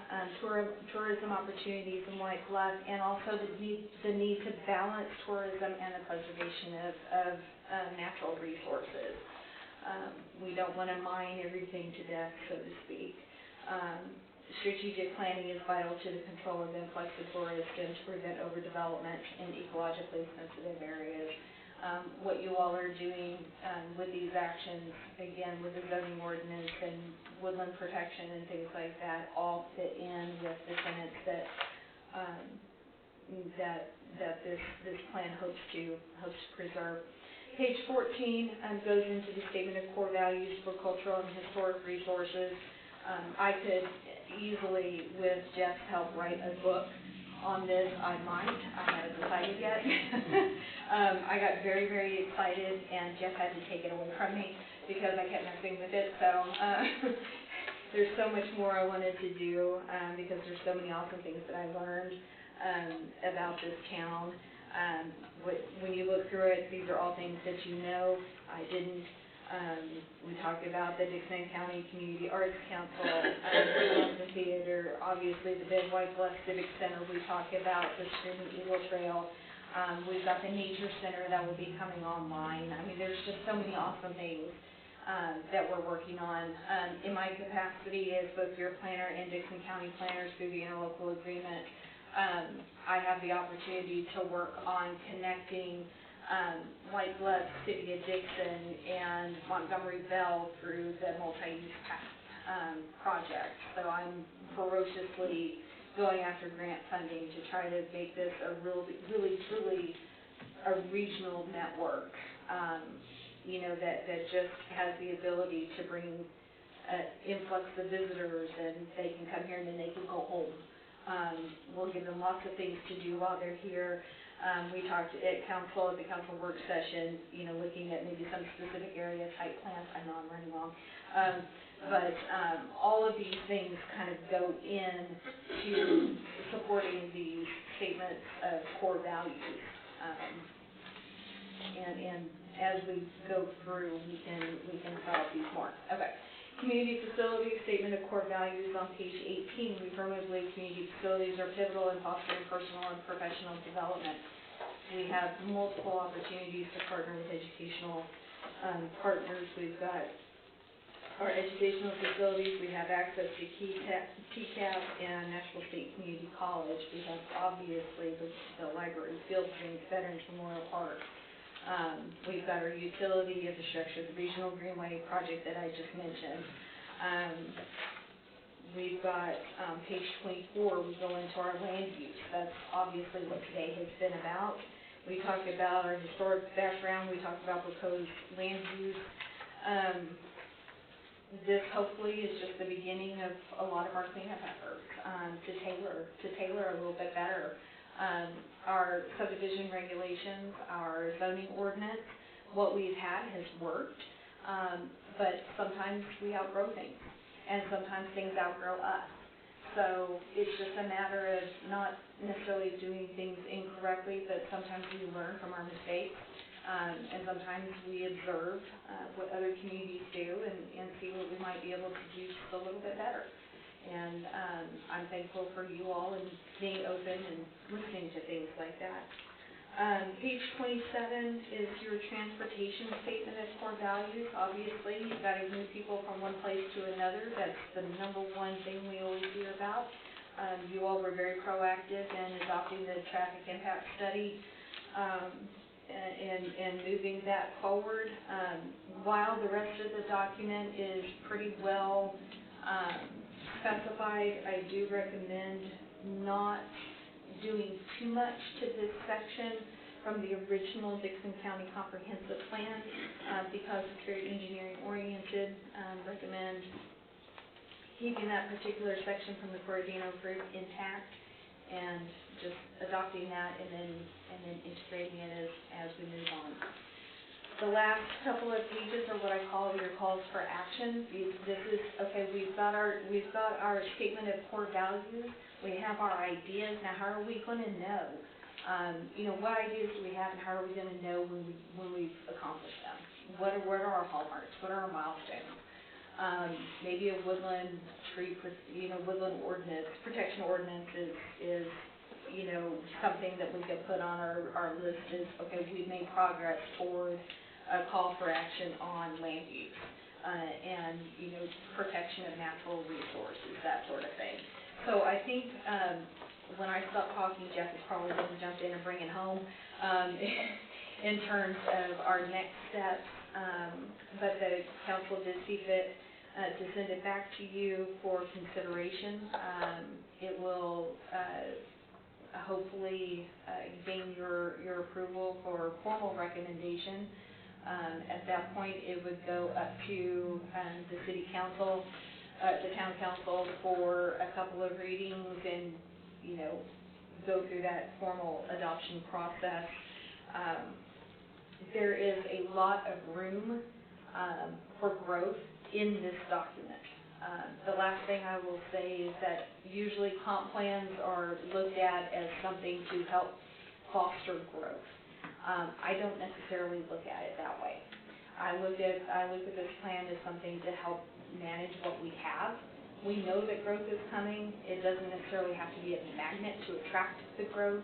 tourism opportunities in White Bluff, and also the need to balance tourism and the preservation of natural resources. We don't want to mine everything to death, so to speak. Strategic planning is vital to the control of influx of tourists and to prevent overdevelopment in ecologically sensitive areas. What you all are doing with these actions, again, with the zoning ordinance and woodland protection and things like that, all fit in with the tenets that this plan hopes to preserve. Page 14 goes into the statement of core values for cultural and historic resources. I could easily, with Jeff's help, write a book on this. I might. I haven't decided yet. I got very, very excited, and Jeff had to take it away from me because I kept messing with it, so, there's so much more I wanted to do, because there's so many awesome things that I learned, about this town. When you look through it, these are all things that you know. I didn't. We talked about the Dixon County Community Arts Council, the theater, obviously the Bed White Bluff Civic Center. We talked about the Screaming Eagle Trail. We've got the Nature Center that will be coming online. I mean, there's just so many awesome things that we're working on. In my capacity as both your planner and Dixon County planners through the interlocal agreement, I have the opportunity to work on connecting White Bluff, City of Dixon, and Montgomery Bell through the multi-use path project. So I'm ferociously going after grant funding to try to make this a really, truly a regional network, that just has the ability to bring influx of visitors, and they can come here and then they can go home. We'll give them lots of things to do while they're here. We talked at the council work session, looking at maybe some specific area type plans. I know I'm running long. But all of these things kind of go in to supporting these statements of core values. And as we go through, we can develop these more. Okay. Community facilities, statement of core values on page 18. We firmly believe community facilities are pivotal in fostering personal and professional development. We have multiple opportunities to partner with educational partners. We've got our educational facilities. We have access to TCAP and Nashville State Community College. We have obviously the library, field things, Veterans Memorial Park. We've got our utility infrastructure, the Regional Greenway project that I just mentioned. We've got page 24, we go into our land use. That's obviously what today has been about. We talked about our historic background. We talked about proposed land use. This hopefully is just the beginning of a lot of our cleanup efforts to tailor a little bit better our subdivision regulations, our zoning ordinance. What we've had has worked, but sometimes we outgrow things, and sometimes things outgrow us. So it's just a matter of not necessarily doing things incorrectly, but sometimes we learn from our mistakes, and sometimes we observe what other communities do and see what we might be able to do just a little bit better. And I'm thankful for you all and being open and listening to things like that. Page 27 is your transportation statement of core values. Obviously, you've got to move people from one place to another. That's the number one thing we always hear about. You all were very proactive in adopting the traffic impact study and moving that forward. While the rest of the document is pretty well specified, I do recommend not doing too much to this section from the original Dixon County Comprehensive Plan because it's very engineering oriented. Recommend keeping that particular section from the Corradino group intact and just adopting that and then integrating it as we move on. The last couple of pages are what I call your calls for action. This is, okay, we've got our statement of core values. We have our ideas. Now, how are we going to know? What ideas do we have, and how are we going to know when we've accomplished them? What are our hallmarks? What are our milestones? Maybe a woodland tree, woodland ordinance, protection ordinance is something that we could put on our list is, okay, we've made progress toward a call for action on land use and, protection of natural resources, that sort of thing. So I think when I stop talking, Jeff is probably going to jump in and bring it home in terms of our next steps. But the council did see fit to send it back to you for consideration. It will hopefully gain your approval for formal recommendation. At that point, it would go up to the city council, the town council for a couple of readings and, go through that formal adoption process. There is a lot of room for growth in this document. The last thing I will say is that usually comp plans are looked at as something to help foster growth. I don't necessarily look at it that way. I look at this plan as something to help manage what we have. We know that growth is coming. It doesn't necessarily have to be a magnet to attract the growth,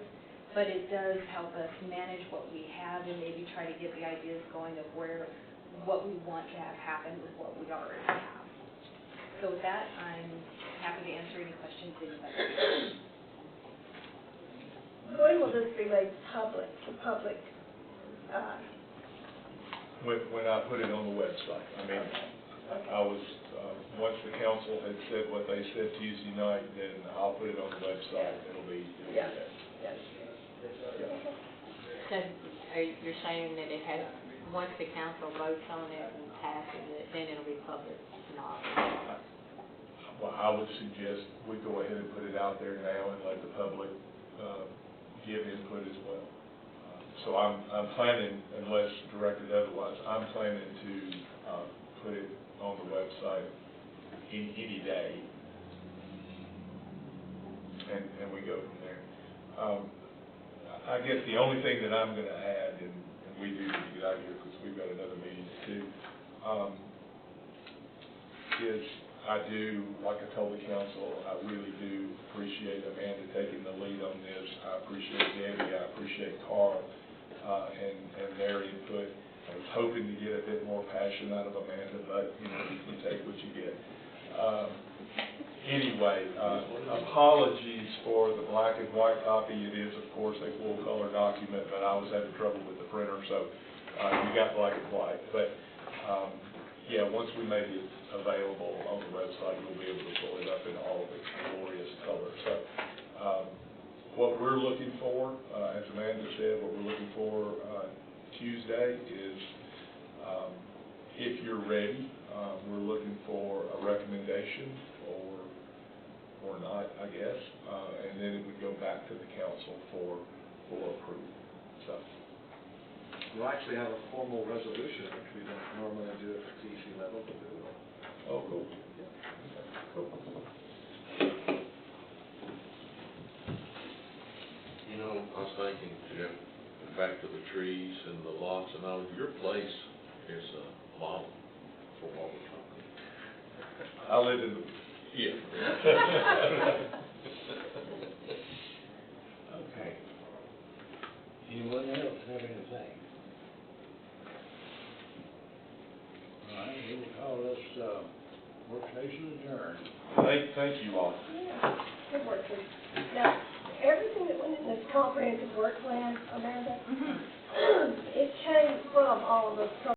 but it does help us manage what we have and maybe try to get the ideas going of what we want to have happen with what we already have. So with that, I'm happy to answer any questions anybody has. When will this be made public, When I put it on the website, I mean, I was, once the council had said what they said Tuesday night, then I'll put it on the website, it'll be Yeah. there. Yes. So, you're saying that it has, once the council votes on it and passes it, then it'll be public, not? Well, I would suggest we go ahead and put it out there now and let the public, give input as well. So I'm planning, unless directed otherwise, I'm planning to, put it on the website any day. And we go from there. I guess the only thing that I'm gonna add, and we do need to get out of here because we've got another meeting too, is I do, like I told the council, I really do appreciate Amanda taking the lead on this. I appreciate Debbie, I appreciate Carl, and their input. I was hoping to get a bit more passion out of Amanda, but, you know, you take what you get. Anyway, apologies for the black and white copy. It is, of course, a full color document, but I was having trouble with the printer, so, you got black and white. But, yeah, once we make it available on the website, you'll be able to pull it up in all of its glorious color. So, what we're looking for, as Amanda said, what we're looking for Tuesday is, if you're ready, we're looking for a recommendation or not, I guess, and then it would go back to the council for approval. So. We'll actually have a formal resolution, which we don't normally do at the TC level, but we will. Oh, cool. Cool. You know, I was thinking, Jim, back to the trees and the lots and all, your place is a model for what we're talking. I live in the. Yeah. Okay. Anyone else have anything? All right, we will call this, work session adjourned. Thank you all. Yeah, good work, Bruce. Now, everything that went in this comprehensive work plan, Amanda, it came from all of us